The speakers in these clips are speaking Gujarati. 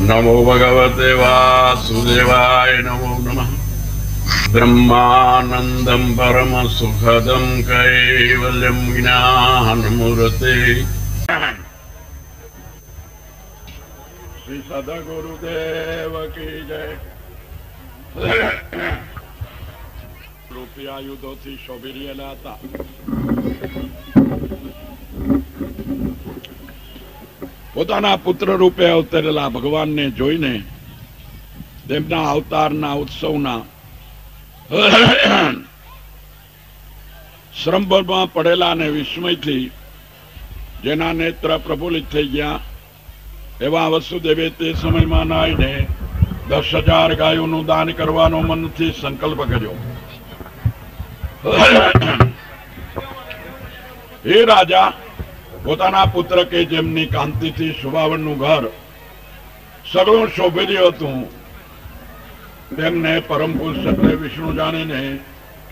नमो भगवते वासुदेवाय नमो नमः। ब्रह्मानंदं परम सुखदं कैवल्यं ज्ञानमूर्ते श्री सद्गुरुदेव की जय। રૂપિયા યુદ્ધોથી શોભી રહેલા હતા. પોતાના પુત્ર રૂપે અવતરેલા ભગવાનને જોઈને તેમના અવતારના ઉત્સવના શ્રમભરમાં પડેલા અને વિસ્મયથી જેના નેત્ર પ્રફુલ્લિત થઈ ગયા એવા વસુદેવે તે સમયમાં નાઈને 10,000 ગાયોનું દાન કરવાનો મનથી સંકલ્પ કર્યો. હે રાજા, પોતાના પુત્ર કે જેમની કાંતિથી શોભાવનનું ઘર સગળું શોભેલું હતું તેમને પરમ પુરુષ એટલે વિષ્ણુ જાણીને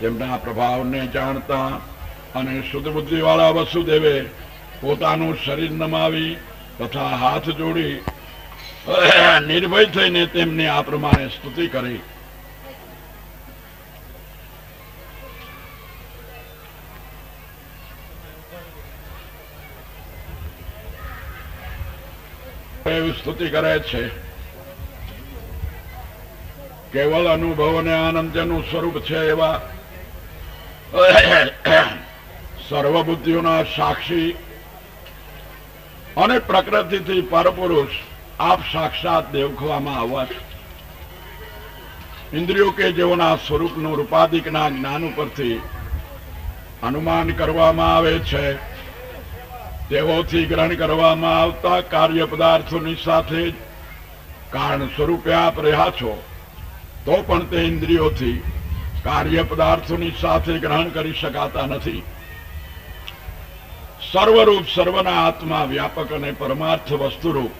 તેમના પ્રભાવને જાણતા અને શુદ્ધ બુદ્ધિ વાળા વસુદેવે પોતાનું શરીર નમાવી તથા હાથ જોડી નિર્ભય થઈને તેમની આ પ્રમાણે સ્તુતિ કરી. સ્તુતિ કરે છે. કેવળ અનુભવ અને આનંદ જેનું સ્વરૂપ છે એવા સર્વબુદ્ધિઓના સાક્ષી અને પ્રકૃતિથી પરપુરુષ આપ સાક્ષાત દેવખવામાં આવવા છે. ઇન્દ્રિયો કે જેઓના સ્વરૂપનું રૂપાદિકના જ્ઞાન ઉપરથી અનુમાન કરવામાં આવે છે તેઓથી ગ્રહણ કરવામાં આવતા કાર્ય પદાર્થોની સાથે કારણ સ્વરૂપે આપ રહ્યા છો તો પણ તે ઇન્દ્રિયોથી કાર્ય પદાર્થોની સાથે ગ્રહણ કરી શકાતા નથી. સર્વરૂપ સર્વના આત્મા વ્યાપક અને પરમાર્થ વસ્તુરૂપ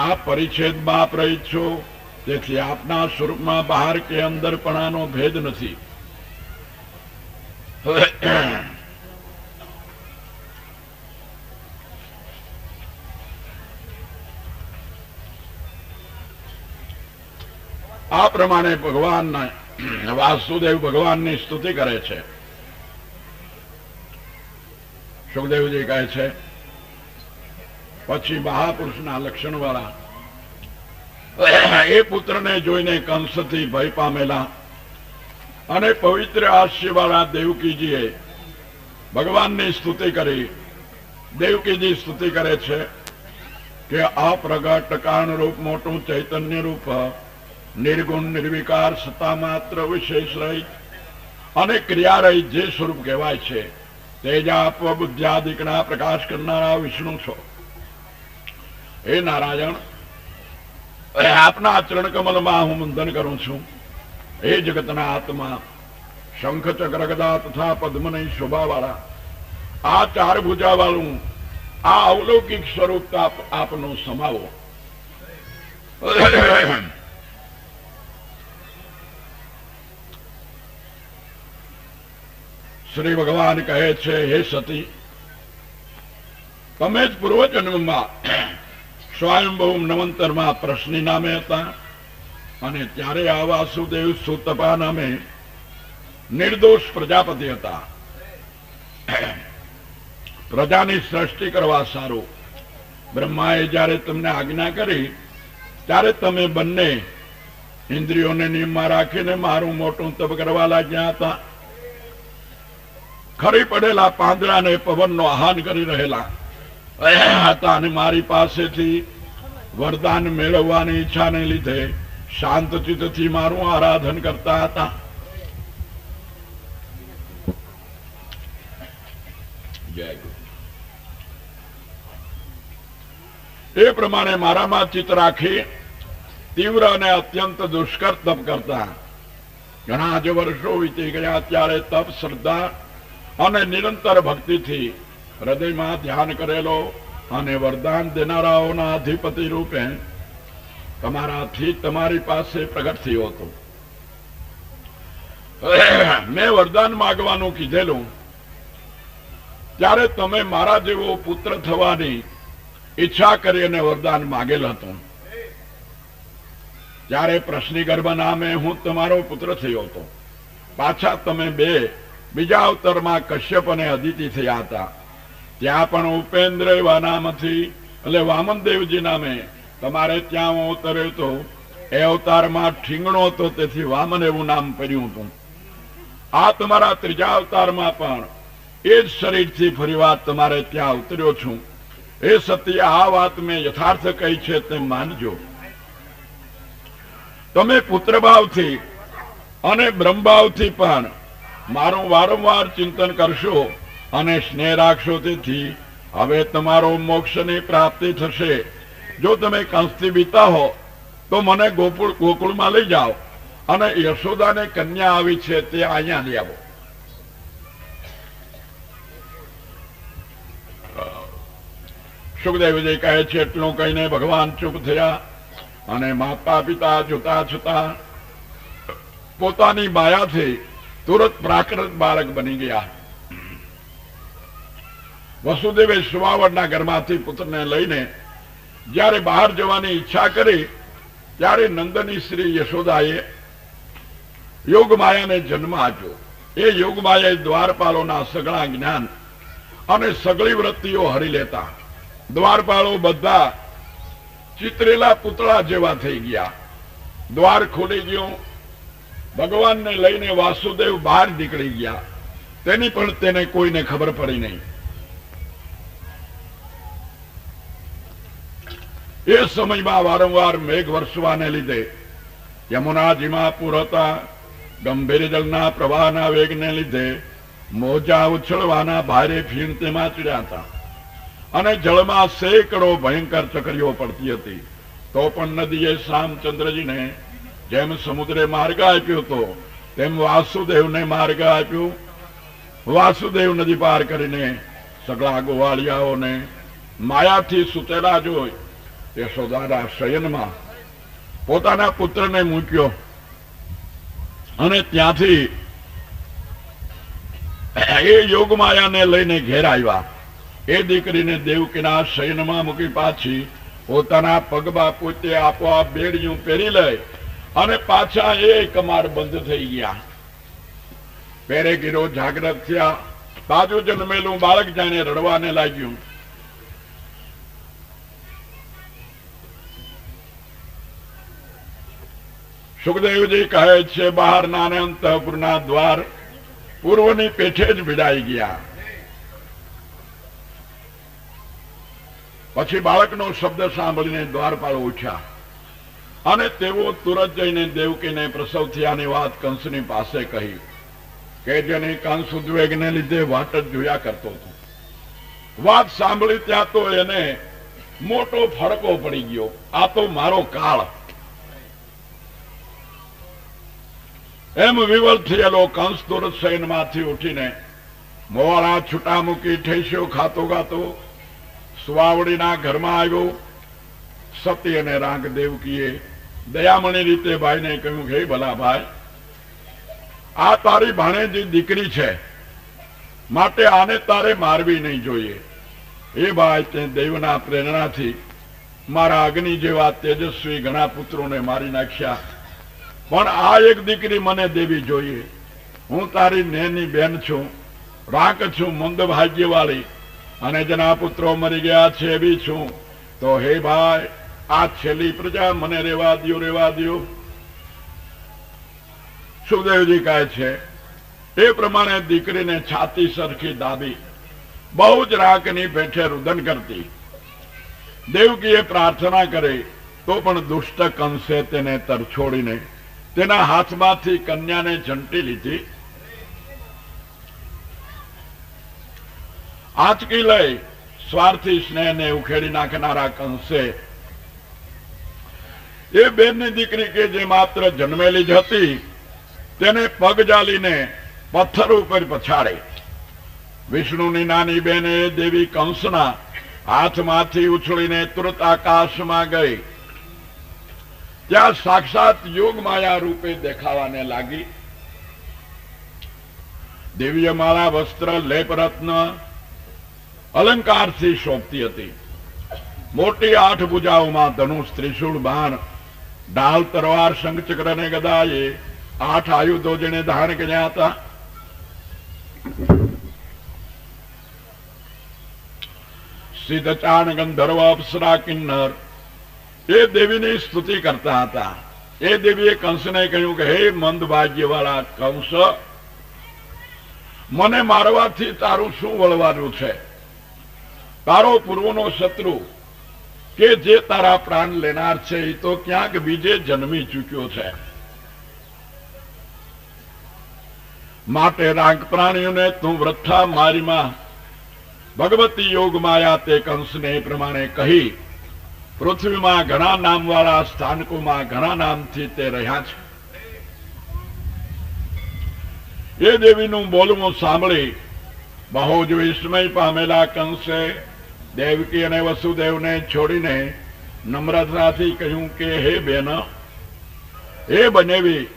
આપ પરિચ્છેદમાં આપ રહી છો. તેથી આપના સ્વરૂપમાં બહાર કે અંદરપણાનો ભેદ નથી. આ પ્રમાણે ભગવાનના વાસુદેવ ભગવાનની સ્તુતિ કરે છે. સુખદેવજી કહે છે પછી મહાપુરુષના લક્ષણ વાળા એ પુત્રને જોઈને કંસથી ભય પામેલા અને પવિત્ર હાસ્ય વાળા દેવકીજીએ ભગવાનની સ્તુતિ કરી. દેવકીજી સ્તુતિ કરે છે કે અપ્રગટ કારણ રૂપ મોટું ચૈતન્ય રૂપ નિર્ગુણ નિર્વિકાર સત્તા માત્ર વિશેષ રહિત અને ક્રિયા રહિત જે સ્વરૂપ કહેવાય છે તેજાપ બુદ્ધ્યાદિકના પ્રકાશ કરનારા વિષ્ણુ છો. હે નારાયણ, આપના ચરણ કમલમાં હું વંદન કરું છું. હે જગતના આત્મા, શંખ ચક્ર ગદા તથા પદ્મની શોભા વાળા આ ચાર ભુજા વાળું આ અવલૌકિક સ્વરૂપ આપનું સમાવો. શ્રી ભગવાન કહે છે હે સતી, તમે જ પૂર્વજન્મમાં સ્વયંભૂ નવંતરમાં પ્રશ્ની નામે હતા અને ત્યારે આ વાસુદેવ સુતપા નામે નિર્દોષ પ્રજાપતિ હતા. પ્રજાની સૃષ્ટિ કરવા સારું બ્રહ્માએ જયારે તમને આજ્ઞા કરી ત્યારે તમે બંને ઇન્દ્રિયોને નિયમમાં રાખીને મારું મોટું તપ કરવા લાગ્યા હતા. ખરી પડેલા પાંદડાને પવનનો આહન કરી રહેલા હતા અને મારી પાસેથી વરદાન મેળવવાની ઈચ્છાને લીધે શાંત ચિત્તથી મારું આરાધન કરતા હતા. એ પ્રમાણે મારામાં ચિત્ત રાખી તીવ્ર અને અત્યંત દુષ્કર તપ કરતા. ઘણા જ વર્ષો વીતી ગયા ત્યારે તપ શ્રદ્ધા અને નિરંતર ભક્તિથી હૃદયમાં ધ્યાન કરેલો અને વરદાન દેનારાઓના અધિપતિ રૂપે તમારાથી તમારી પાસે પ્રગટ થયો હતો. મેં વરદાન માગવાનું કીધેલું ત્યારે તમે મારા જેવો પુત્ર થવાની ઈચ્છા કરી અને વરદાન માગેલ હતું. ત્યારે પ્રશ્ની ગર્ભ નામે હું તમારો પુત્ર થયો હતો. પાછા તમે બે બીજા અવતારમાં કશ્યપ અને અદિતિ થયા હતા. ત્યાં પણ ઉપેન્દ્ર એવા નામથી એટલે વામનદેવજી નામે તમારે ત્યાં હું અવતર્યો હતો. એ અવતારમાં ઠીંગણો હતો, તેથી વામન એવું નામ પડ્યું હતું. આ તમારા ત્રીજા અવતારમાં પણ એ જ શરીરથી ફરીવાર તમારે ત્યાં અવતર્યો છું. એ સત્ય આ વાત મેં યથાર્થ કહી છે તેમ માનજો. તમે પુત્રભાવથી અને બ્રહ્મભાવથી પણ મારું વારંવાર ચિંતન કરશો અને સ્નેહ રાખશો. તેથી હવે તમારો મોક્ષની પ્રાપ્તિ થશે. જો તમે કંસથી બીતા હો તો મને ગોકુળમાં લઈ જાઓ અને યશોદાને કન્યા આવી છે તે અહીંયા લઈ આવો. સુખદેવજી કહે છે એટલું કહીને ભગવાન ચૂપ થયા અને માતા પિતા જોતા છતાં પોતાની માયાથી તુરત પ્રાકૃત બાળક બની ગયા. વસુદેવે સુવાવડના ઘરમાંથી પુત્રને લઈને જ્યારે બહાર જવાની ઈચ્છા કરી ત્યારે નંદની શ્રી યશોદાએ યોગમાયાને જન્મ આપ્યો. એ યોગમાયાએ દ્વારપાલોના સગળા જ્ઞાન અને સગળી વૃત્તિઓ હરી લેતા દ્વારપાળો બધા ચિતરેલા પુતળા જેવા થઈ ગયા. દ્વાર ખોલી ગયું. ભગવાનને લઈને વાસુદેવ બહાર નીકળી ગયા. તેની પણ તેને કોઈને ખબર પડી નહીં. એ સમયમાં વારંવાર મેઘ વરસવાને લીધે યમુનાજીમાં પૂર હતા. ગંભીર જળના પ્રવાહના વેગને લીધે મોજા ઉછળવાના ભારે ફીણ તેમાં ચડ્યા હતા અને જળમાં સેંકડો ભયંકર ચકરીઓ પડતી હતી. તો પણ નદીએ રામચંદ્રજીને જેમ સમુદ્રે માર્ગ આપ્યો હતો તેમ વાસુદેવને માર્ગ આપ્યો. વાસુદેવ નદી પાર કરીને સગળા ગોવાળિયાઓને માયાથી સુતેલા જોઈ યશોદાના શયનમાં પોતાના પુત્રને મૂક્યો અને ત્યાંથી એ યોગમાયાને લઈને ઘેર આવ્યા. એ દીકરીને દેવકીના શયનમાં મૂકી પાછી પોતાના પગમાં પોતે આપોઆપ બેડિયું પહેરી લે અને પાછા એ કમાર બંધ થઈ ગયા. પેરે ગીરો જાગ્રત થયા. તાજુ જન્મેલું બાળક જાણે રડવાને લાગ્યું. સુખદેવજી કહે છે બહારના અને અંતઃપુરના દ્વાર પૂર્વની પેઠે જ ભીડાઈ ગયા. પછી બાળકનો શબ્દ સાંભળીને દ્વારપાળો ઉઠ્યા અને તેઓ તુરત જઈને દેવકીને પ્રસવ થયાની વાત કંસની પાસે કહી કે જેને કંસ ઉદ્વેગને લીધે વાટ જ જોયા કરતો હતો. વાત સાંભળી ત્યાં તો એને મોટો ફડકો પડી ગયો. આ તો મારો કાળ. એમ વિવલ થયેલો કંસ તુરત શયનમાંથી ઉઠીને મોવાળા છૂટા મૂકી ઠેસ્યો ખાતો ગાતો સુવાવડીના ઘરમાં આવ્યો. સતી અને રાંગ દેવકીએ દયામણી રીતે ભાઈને કહ્યું, હે ભલા ભાઈ, આ તારી ભાણેજી દીકરી છે, માટે આને તારે મારવી નહીં જોઈએ. એ ભાઈ, તે દૈવના પ્રેરણાથી મારા અગ્નિ જેવા તેજસ્વી ઘણા પુત્રોને મારી નાખ્યા, પણ આ એક દીકરી મને દેવી જોઈએ. હું તારી નેની બેન છું, રાંક છું, મંદ ભાગ્યવાળી, અને જેના પુત્રો મરી ગયા છે એવી છું. તો હે ભાઈ, આ છેલ્લી પ્રજા મને રેવા દો. સુખદેવજી કહે છે એ પ્રમાણે દીકરીને છાતી સરખી દાબી બહુ જ રાંકની પેઠે રુદન કરતી. દેવકીએ પ્રાર્થના કરી તો પણ દુષ્ટ કંસે તેને તરછોડીને તેના હાથમાંથી કન્યાને ઝંટી લીધી. આંચકી લઈ સ્વાર્થી સ્નેહને ઉખેડી નાખનારા કંસે એ બેનની દીકરી કે જે માત્ર જન્મેલી જ હતી તેને પગ જાલીને પથ્થર ઉપર પછાડી. વિષ્ણુની નાની બેને દેવી કંસના હાથમાંથી ઉછળીને તુરત આકાશમાં ગઈ. ત્યાં સાક્ષાત યોગ માયા રૂપે દેખાવાને લાગી. દિવ્ય માળા વસ્ત્ર લેપ રત્ન અલંકારથી શોભતી હતી. મોટી 8 ભુજાઓમાં ધનુષ ત્રિશૂળ બાણ ढाल तलवार शंख चक्र ने गदा ये 8 आयुधो जेने धारण कर्या था। सिद्ध चाण गंधर्व अप्सरा किन्नर ए देवी ने स्तुति करता था। ए देवीए कंसने कह્યું કે હે મંદ ભાગ્યવાળા કંસ, મને મારવાથી તારું શું વળવાનું છે? તારો પૂર્વનો શત્રુ કે જે તારા પ્રાણ લેનાર છે એ તો ક્યાંક બીજે જન્મી ચૂક્યો છે, માટે રાગ પ્રાણીઓને તું વૃથા મારીમાં ભગવતી યોગ માયા તે કંસને એ પ્રમાણે કહી પૃથ્વીમાં ઘણા નામવાળા સ્થાનકોમાં ઘણા નામથી તે રહ્યા છે. એ દેવીનું બોલવું સાંભળી બહુ જ વિસ્મય પામેલા કંસે દેવકી અને વસુદેવને છોડીને નમ્રતાથી કહ્યું કે હે બેન, હે બનેવી,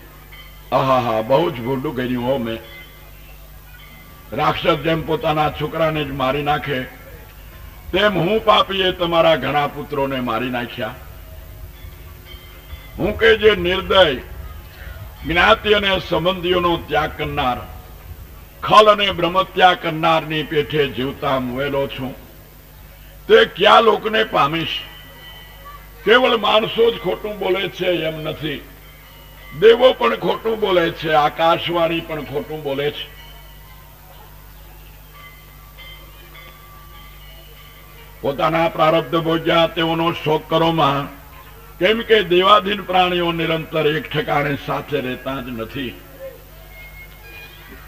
આહા બહુ જ ભૂંડું કર્યું હો મેં. રાક્ષસ જેમ પોતાના છોકરાને જ મારી નાખે તેમ હું પાપીએ તમારા ઘણા પુત્રોને મારી નાખ્યા. હું કે જે નિર્દય જ્ઞાતિ અને સંબંધીઓનો ત્યાગ કરનાર, ખલ અને બ્રહ્મત્યાગ કરનારની પેઠે જીવતા મુવેલો છું, તે ક્યાં લોકને પામીશ? કેવળ માણસો જ ખોટું બોલે છે એમ નથી, દેવો પણ ખોટું બોલે છે, આકાશવાણી પણ ખોટું બોલે છે. પોતાના પ્રારબ્ધ ભોગ્યા તેઓનો શોક કરોમાં, કેમ કે દેવાધીન પ્રાણીઓ નિરંતર એક ઠેકાણે સાથે રહેતા જ નથી.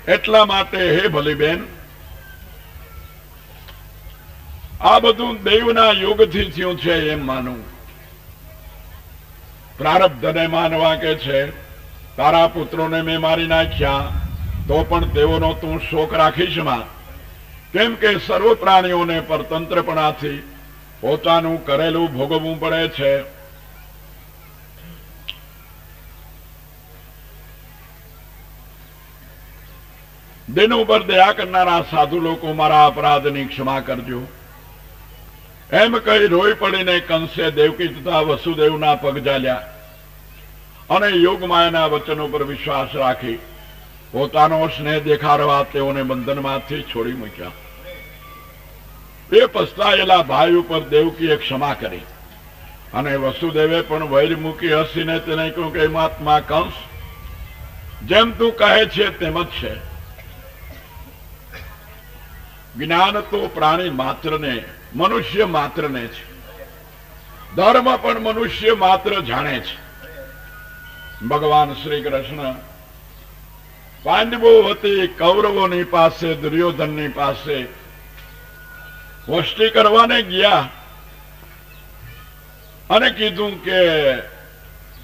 એટલા માટે હે ભલી બેન, આ બધું દૈવના યોગથી થયું છે એમ માનું. પ્રારબ્ધને માનવા કે છે તારા પુત્રોને મેં મારી નાખ્યા તો પણ તેઓનો તું શોક રાખીશ માં? કેમ કે સર્વ પ્રાણીઓને પરતંત્રપણાથી પોતાનું કરેલું ભોગવવું પડે છે. દિન ઉપર દયા કરનારા સાધુ લોકો મારા અપરાધની ક્ષમા કરજો. એમ કહી રોઈ પડીને કંસે દેવકી તથા વસુદેવના પગ ઝાલ્યા અને યોગમાયાના વચનો પર વિશ્વાસ રાખી પોતાનો સ્નેહ દેખાડવા તેઓને બંધનમાંથી છોડી મૂક્યા. એ પસ્તાયેલા ભાઈ ઉપર દેવકીએ ક્ષમા કરી અને વસુદેવે પણ વૈર મૂકી હસીને તેને કહ્યું કે મહાત્મા કંસ, જેમ તું કહે છે તેમ જ છે. જ્ઞાન તો પ્રાણી માત્રને, મનુષ્ય માત્રને છે, ધર્મ પણ મનુષ્ય માત્ર જાણે છે. ભગવાન શ્રી કૃષ્ણ પાંડવો વતી કૌરવોની પાસે, દુર્યોધનની પાસે વસ્તી કરવાને ગયા અને કીધું કે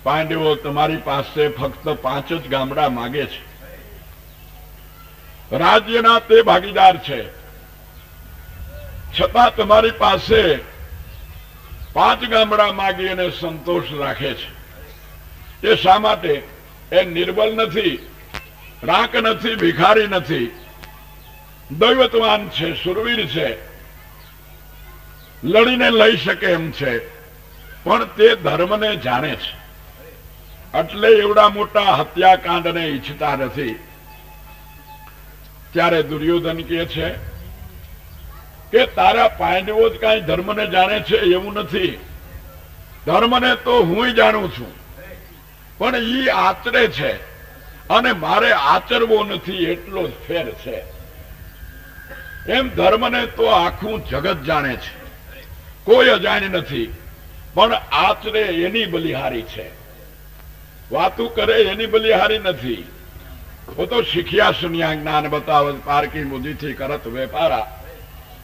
પાંડવો તમારી પાસે ફક્ત 5 જ ગામડા માગે છે, રાજ્યના તે ભાગીદાર છે, છતાં તમારી પાસે 5 ગામડા માગી અને સંતોષ રાખે છે. એ શા માટે? એ નિર્બલ નથી, રાંક નથી, ભિખારી નથી, દૈવતવાન છે, સુરવીર છે, લડીને લઈ શકે એમ છે, પણ તે ધર્મને જાણે છે, એટલે એવડા મોટા હત્યાકાંડને ઈચ્છતા નથી. ત્યારે દુર્યોધન કહે છે કે તારા પાંડવો જ કાંઈ ધર્મને જાણે છે એવું નથી, ધર્મને તો હું જાણું છું, પણ ઈ આચરે છે અને મારે આચરવો નથી, એટલો જ ફેર છે. એમ ધર્મને તો આખું જગત જાણે છે, કોઈ અજાણ નથી, પણ આચરે એની બલિહારી છે, વાતું કરે એની બલિહારી નથી. वो तो शिखिया सुनिया ज्ञान बतावत पारकी मुदी थी करत वेपारा,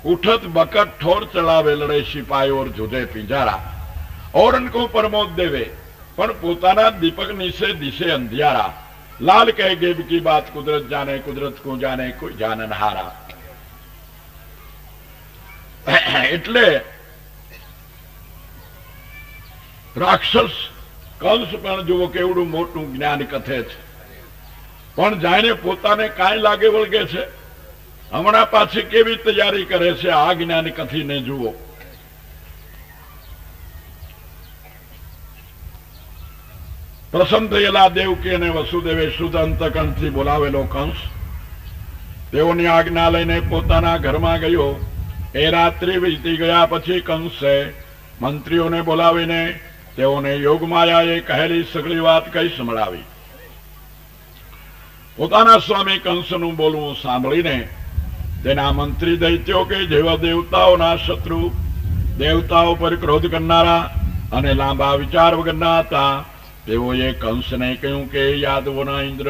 उठत बकट ठोर चलावे लड़े सिपाही और जुदे पिंजारा, और उनको प्रमोद देवे पर पोताना दीपक नीचे दिशे अंधियारा. लाल कह गेब की बात कुदरत जाने, कुदरत को जाने कोई जाननहारा. એટલે રાક્ષસ કંસ પણ જુઓ કેવડું મોટું જ્ઞાન કથે છે, પણ જાણે પોતાને કાંઈ લાગે વળગે છે. હમણાં પાછી કેવી તૈયારી કરે છે આ જ્ઞાન કથીને જુઓ. પ્રસન્ન થયેલા દેવકી અને વસુદેવે શુદ્ધ અંતકરણથી બોલાવેલો કંસ તેઓની આજ્ઞા લઈને પોતાના ઘરમાં ગયો. એ રાત્રિ વીતી ગયા પછી કંસે મંત્રીઓને બોલાવીને તેઓને યોગમાયાએ કહેલી સગળી વાત કઈ સંભળાવી. પોતાના સ્વામી કંસનું બોલવું સાંભળીને તેના મંત્રી દૈત્યો કે જેવા દેવતાઓના શત્રુ, દેવતાઓ પર ક્રોધ કરનારા અને લાંબા વિચાર વગરના હતા, તેઓએ કંસને કહ્યું કે યાદવોના ઇન્દ્ર,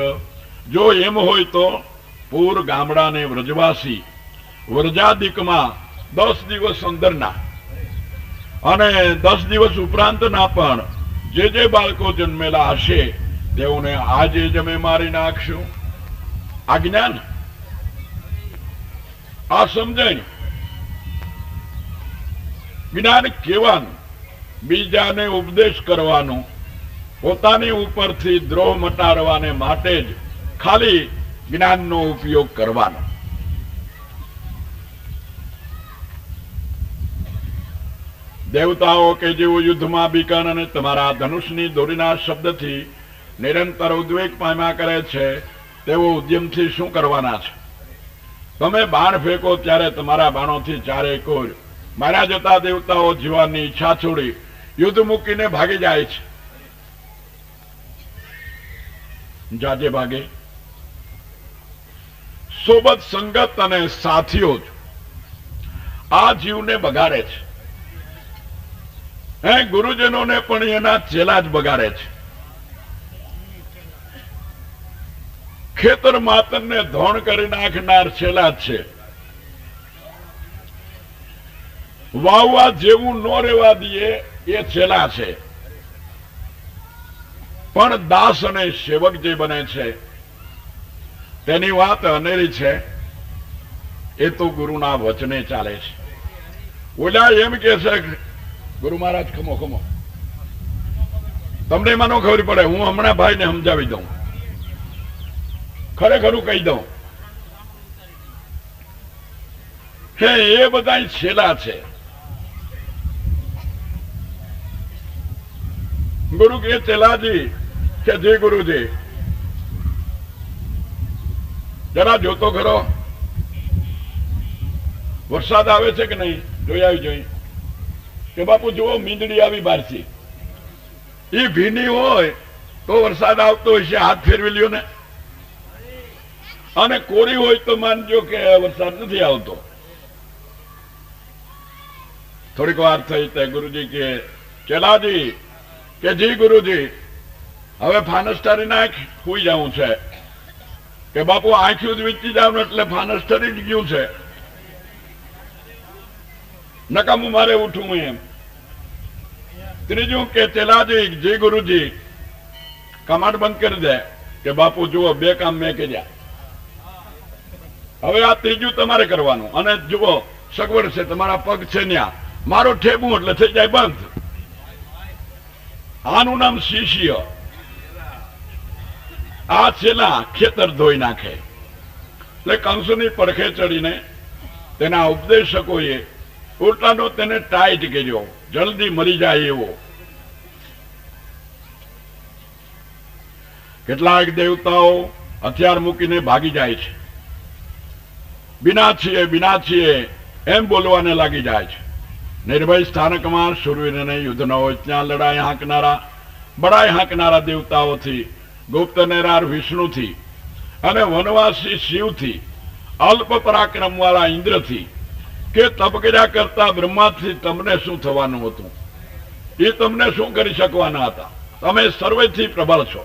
જો એમ હોય તો પૂર ગામડાને વ્રજવાસી વ્રજાદિકમાં 10 દિવસ અંદરના અને 10 દિવસ ઉપરાંતના પણ જે બાળકો જન્મેલા હશે તેઓને આજે જ અમે મારી નાખશું. આ જ્ઞાન, આ સમજણ, જ્ઞાન કહેવાનું, બીજાને ઉપદેશ કરવાનો, પોતાની ઉપરથી દ્રોહ મટાડવાને માટે જ ખાલી જ્ઞાનનો ઉપયોગ કરવાનો. દેવતાઓ કે જેઓ યુદ્ધમાં બીકન અને તમારા ધનુષની દોરીના શબ્દથી નિરંતર ઉદ્વેગ પામ્યા કરે છે, તેઓ ઉદ્યમથી શું કરવાના છે? તમે બાણ ફેંકો ત્યારે તમારા બાણોથી ચારે કોર માર્યા જતા દેવતાઓ જીવવાની ઈચ્છા છોડી યુદ્ધ મૂકીને ભાગી જાય છે. જાજે ભાગે. સોબત સંગત અને સાથીઓ જ આ જીવને બગાડે છે. ગુરુજનોને પણ એના ચેલા જ બગાડે છે. ખેતર માતરને ધોણ કરી નાખનાર છેલ્લા જ છે. વાવવા જેવું ન રહેવા દઈએ એ છેલ્લા છે. પણ દાસ અને સેવક જે બને છે તેની વાત અનેરી છે. એ તો ગુરુના વચને ચાલે છે. ઓલા એમ કે છે, ગુરુ મહારાજ ખમો ખમો, તમને એમાં ન ખબર પડે, હું હમણાં ભાઈને સમજાવી દઉં, ખરેખરું કહી દઉં. હે, એ બધા છેલ્લા છે. ગુરુ કે ચેલાજી કે જે ગુરુજી જરા જોતો ખરો વરસાદ આવે છે કે નહીં, જોઈ આવી જોઈ. કે બાપુ જુઓ મીંદડી આવી બહારથી, એ ભીની હોય તો વરસાદ આવતો હોય છે, હાથ ફેરવી લ્યો ને. અને કોરી હોય તો માનજો કે વરસાદ નથી આવતો. થોડીક વાર થઈ તે ગુરુજી કે ચેલાજી કે જી ગુરુજી, હવે ફાનસ ઠરી નાખ, સુઈ જવું છે. કે બાપુ આંખ્યું જ વીતી જાવ એટલે ફાનસ ઠરી જ ગયું છે, નકામું મારે ઉઠવું એમ. ત્રીજું કે ચેલાજી જી ગુરુજી, કમાડ બંધ કરી દે. કે બાપુ જુઓ 2 કામ મેં કર્યા, હવે આ ત્રીજું તમારે કરવાનું. અને જુઓ સગવડ છે, તમારા પગ છે ન્યા, મારો ઠેબું એટલે થઈ જાય બંધ. આનું નામ શિષ્ય. આ છેલ્લા ખેતર ધોઈ નાખે. એટલે કંસની પડખે ચડીને તેના ઉપદેશકોએ ઉલટાનો તેને ટાઈટ કર્યો, જલ્દી મરી જાય એવો. કેટલાક દેવતાઓ હથિયાર મૂકીને ભાગી જાય છે. બીના છીએ એમ બોલવાને લાગી જાય છે. નિર્ભય સ્થાનકમાં શૂરવીરને યુદ્ધ ન હોય ત્યાં લડાઈ હાંકનારા, બડાઈ હાંકનારા દેવતાઓથી, ગુપ્ત નેરાર વિષ્ણુથી અને વનવાસી શિવથી, અલ્પ પરાક્રમ વાળા ઇન્દ્રથી કે તપ કર્યા કરતા બ્રહ્માથી તમને શું થવાનું હતું? એ તમને શું કરી શકવાના હતા? તમે સર્વેથી પ્રબળ છો.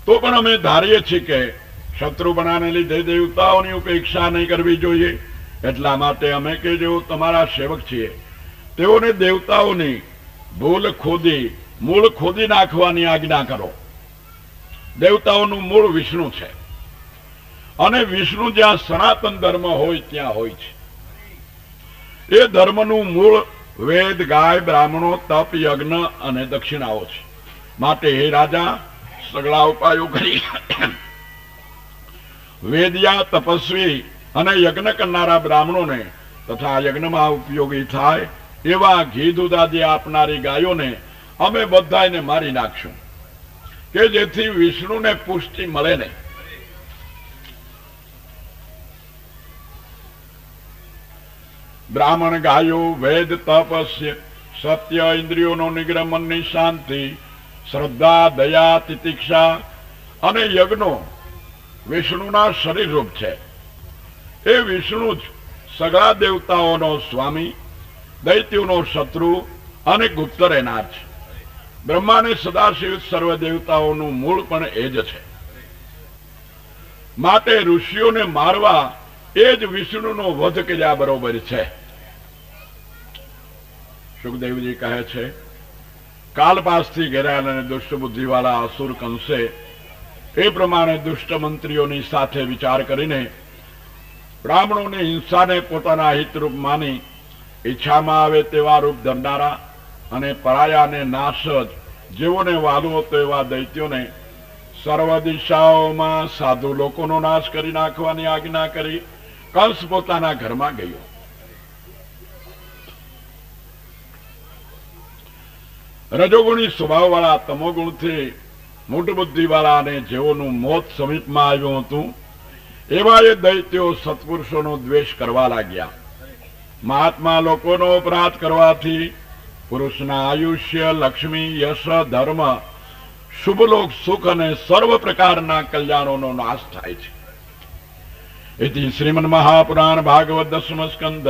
તો પણ અમે ધારીએ છીએ કે શત્રુ બનાને લીધે દેવતાઓની ઉપેક્ષા નહીં કરવી જોઈએ. એટલા માટે અમે કે જેઓ તમારા સેવક છીએ તેઓને દેવતાઓની મૂળ ખોદી નાખવાની આજ્ઞા કરો. દેવતાઓનું મૂળ વિષ્ણુ છે અને વિષ્ણુ જ્યાં સનાતન ધર્મ હોય ત્યાં હોય છે. એ ધર્મનું મૂળ વેદ, ગાય, બ્રાહ્મણો, તપ, યજ્ઞ અને દક્ષિણાઓ છે. માટે હે રાજા, સગળા ઉપાયો કરી વેદિયા, તપસ્વી અને યજ્ઞ કરનારા બ્રાહ્મણોને તથા યજ્ઞમાં ઉપયોગી થાય એવા ઘી દૂધાદી આપનારી ગાયોને અમે બધાને મારી નાખશું કે જેથી વિષ્ણુને પુષ્ટિ મળે નહીં. બ્રાહ્મણ ગાયો વેદ તપસ્ય સત્ય ઇન્દ્રિયોનો નિગ્રહ મનની શાંતિ શ્રદ્ધા દયા તિતિક્ષા અને યજ્ઞો વિષ્ણુના શરીર રૂપ છે. એ વિષ્ણુ જ સગળા દેવતાઓનો સ્વામી, દૈત્યોનો શત્રુ અને ગુપ્ત રહેનાર છે. બ્રહ્માને સદાશિવ સર્વ દેવતાઓનું મૂળ પણ એ જ છે. માટે ઋષિઓને મારવા એ જ વિષ્ણુનો વધ કર્યા બરોબર છે. સુખદેવજી કહે છે, કાલપાસથી ઘેરાયેલા અને દુષ્ટ બુદ્ધિવાળા અસુર કંસે એ પ્રમાણે દુષ્ટ મંત્રીઓની સાથે વિચાર કરીને બ્રાહ્મણોની હિંસાને પોતાના હિતરૂપ માની ઈચ્છામાં આવે તેવા રૂપ ધરનારા અને પરાયાને નાશ જ જેઓને વાલું હતો એવા દૈત્યોને સર્વ દિશાઓમાં સાધુ લોકોનો નાશ કરી નાખવાની આજ્ઞા કરી કંસ પોતાના ઘરમાં ગયો. રજોગુણી સ્વભાવવાળા તમોગુણથી મૂઢ બુદ્ધિવાળા અને જેઓનું મોત સમીપમાં આવ્યું હતું એવા એ દૈત્યો સત્પુરુષોનો દ્વેષ કરવા લાગ્યા. મહાત્મા લોકોનો અપરાધ કરવાથી પુરુષના આયુષ્ય, લક્ષ્મી, યશ, ધર્મ, શુભલોક, સુખ અને સર્વ પ્રકારના કલ્યાણોનો નાશ થાય છે. इति श्रीमन महापुराण भागवत दशम स्कंद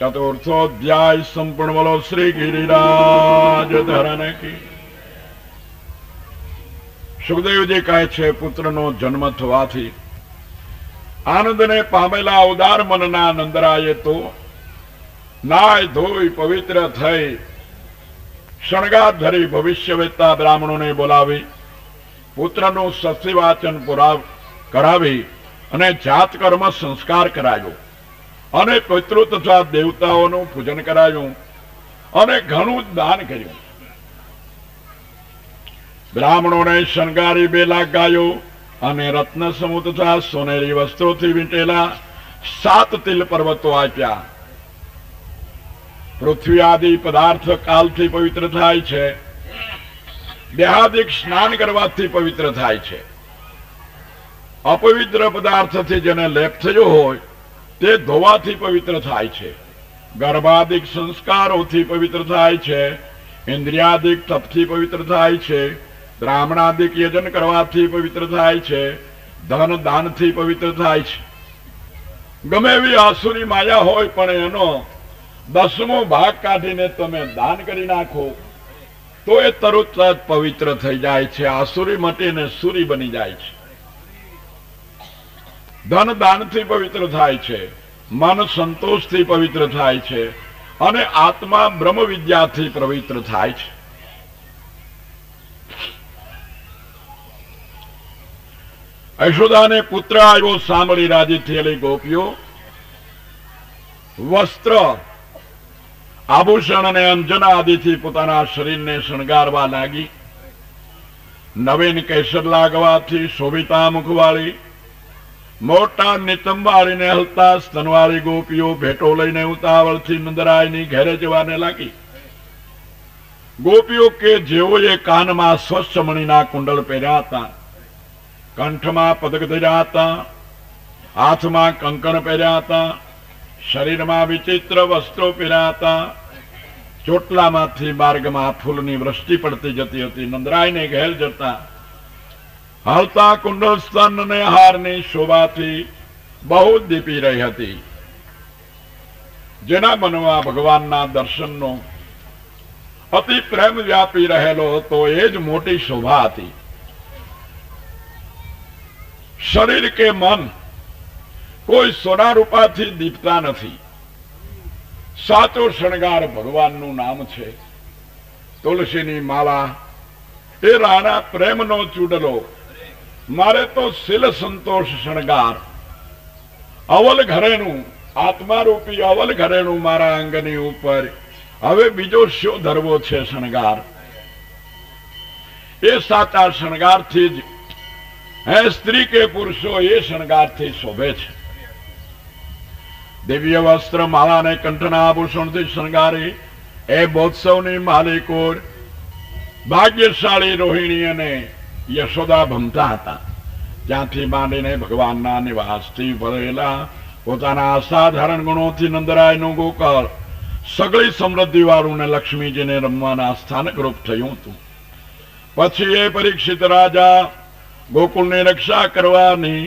चतुर्थोध्याय संपूर्ण बोलो श्री गिरिराज धरण की. સુખદેવજી કહે છે, પુત્રનો જન્મ થવાથી આનંદને પામેલા ઉદાર મનના નંદરાયે તો નાય ધોઈ પવિત્ર થઈ શણગાર ધરી ભવિષ્યવેત્તા બ્રાહ્મણોને બોલાવી પુત્રનું સત્યવાચન કરાવી અને જાત કર્મ સંસ્કાર કરાયો અને પિતૃ તથા દેવતાઓનું પૂજન કરાયું અને ઘણું દાન કર્યું. બ્રાહ્મણોને શણગારી 2 લાખ ગાયો અને રત્ન સમૂહ તથા સોનેરી વસ્ત્રોથી વીંટેલા 7 તિલ પર્વતો આપ્યા. પૃથ્વી આદિ પદાર્થ કાલથી પવિત્ર થાય છે. દેહાદિક સ્નાન કરવાથી પવિત્ર થાય છે. અપવિત્ર પદાર્થથી જેને લેપ થયો હોય તે ધોવાથી પવિત્ર થાય છે. ગર્ભાદિક સંસ્કારોથી પવિત્ર થાય છે. ઇન્દ્રિયાદિક તપથી પવિત્ર થાય છે. બ્રાહ્મણાદિક યજન કરવાથી પવિત્ર થાય છે. ધન દાનથી પવિત્ર થાય છે. ગમે એવી આસુરી માયા હોય પણ એનો 10મો ભાગ કાઢીને તમે દાન કરી નાખો તો એ તરત જ પવિત્ર થઈ જાય છે. આસુરી મટીને સૂરી બની જાય છે. ધન દાનથી પવિત્ર થાય છે. મન સંતોષથી પવિત્ર થાય છે અને આત્મા બ્રહ્મ વિદ્યાથી પવિત્ર થાય છે. યશોદાને પુત્ર આવ્યો સાંભળી રાજી થયેલી ગોપીઓ વસ્ત્ર, આભૂષણ અને અંજન આદિથી પોતાના શરીરને શણગારવા લાગી. નવીન કેસર લાગવાથી શોભિતા મુખવાળી, મોટા નિતંબાળીને હલતા સ્તનવાળી ગોપીઓ ભેટો લઈને ઉતાવળથી નંદરાયની ઘેરે જવાને લાગી. ગોપીઓ કે જેઓએ કાનમાં સ્વચ્છ મણીના કુંડળ પહેર્યા હતા, કંઠમાં પદક ધર્યા હતા, હાથમાં કંકણ પહેર્યા હતા, શરીરમાં વિચિત્ર વસ્ત્રો પહેર્યા હતા, ચોટલામાંથી માર્ગમાં ફૂલની વૃષ્ટિ પડતી જતી હતી. નંદરાયને ઘેર જતા હલતા કુંડળ સ્તન અને હારની શોભાથી બહુ દીપી રહી હતી. જેના મનમાં ભગવાનના દર્શનનો અતિ પ્રેમ વ્યાપી રહેલો હતો એ જ મોટી શોભા હતી. શરીર કે મન કોઈ સોના રૂપાથી દીપતા નથી. સાચો શણગાર ભગવાનનું નામ છે. તુલસીની માળા એ રાણા પ્રેમનો ચૂડલો, મારે તો શીલ સંતોષ શણગાર. અવલ ઘરેણું, આત્મારૂપી અવલ ઘરેણું મારા અંગની ઉપર હવે બીજો શો ધરવો છે શણગાર. એ સાચા શણગારથી જ સ્ત્રી કે પુરુષો એ શણગારથી શોભે છે. દિવ્ય વસ્ત્ર માળા અને કંઠના આભૂષણથી શણગારી એ બોત્સવની માલિકોર ભાગ્યશાળી રોહિણી અને યશોદા ભમતા હતા. ત્યાંથી માંડીને ભગવાનના નિવાસથી ભરેલા પોતાના અસાધારણ ગુણોથી નંદરાયનું ગોકળ સગળી સમૃદ્ધિ વાળું ને લક્ષ્મીજીને રમવાના સ્થાનક રૂપ થયું હતું. પછી એ પરીક્ષિત રાજા ગોકુળની રક્ષા કરવાની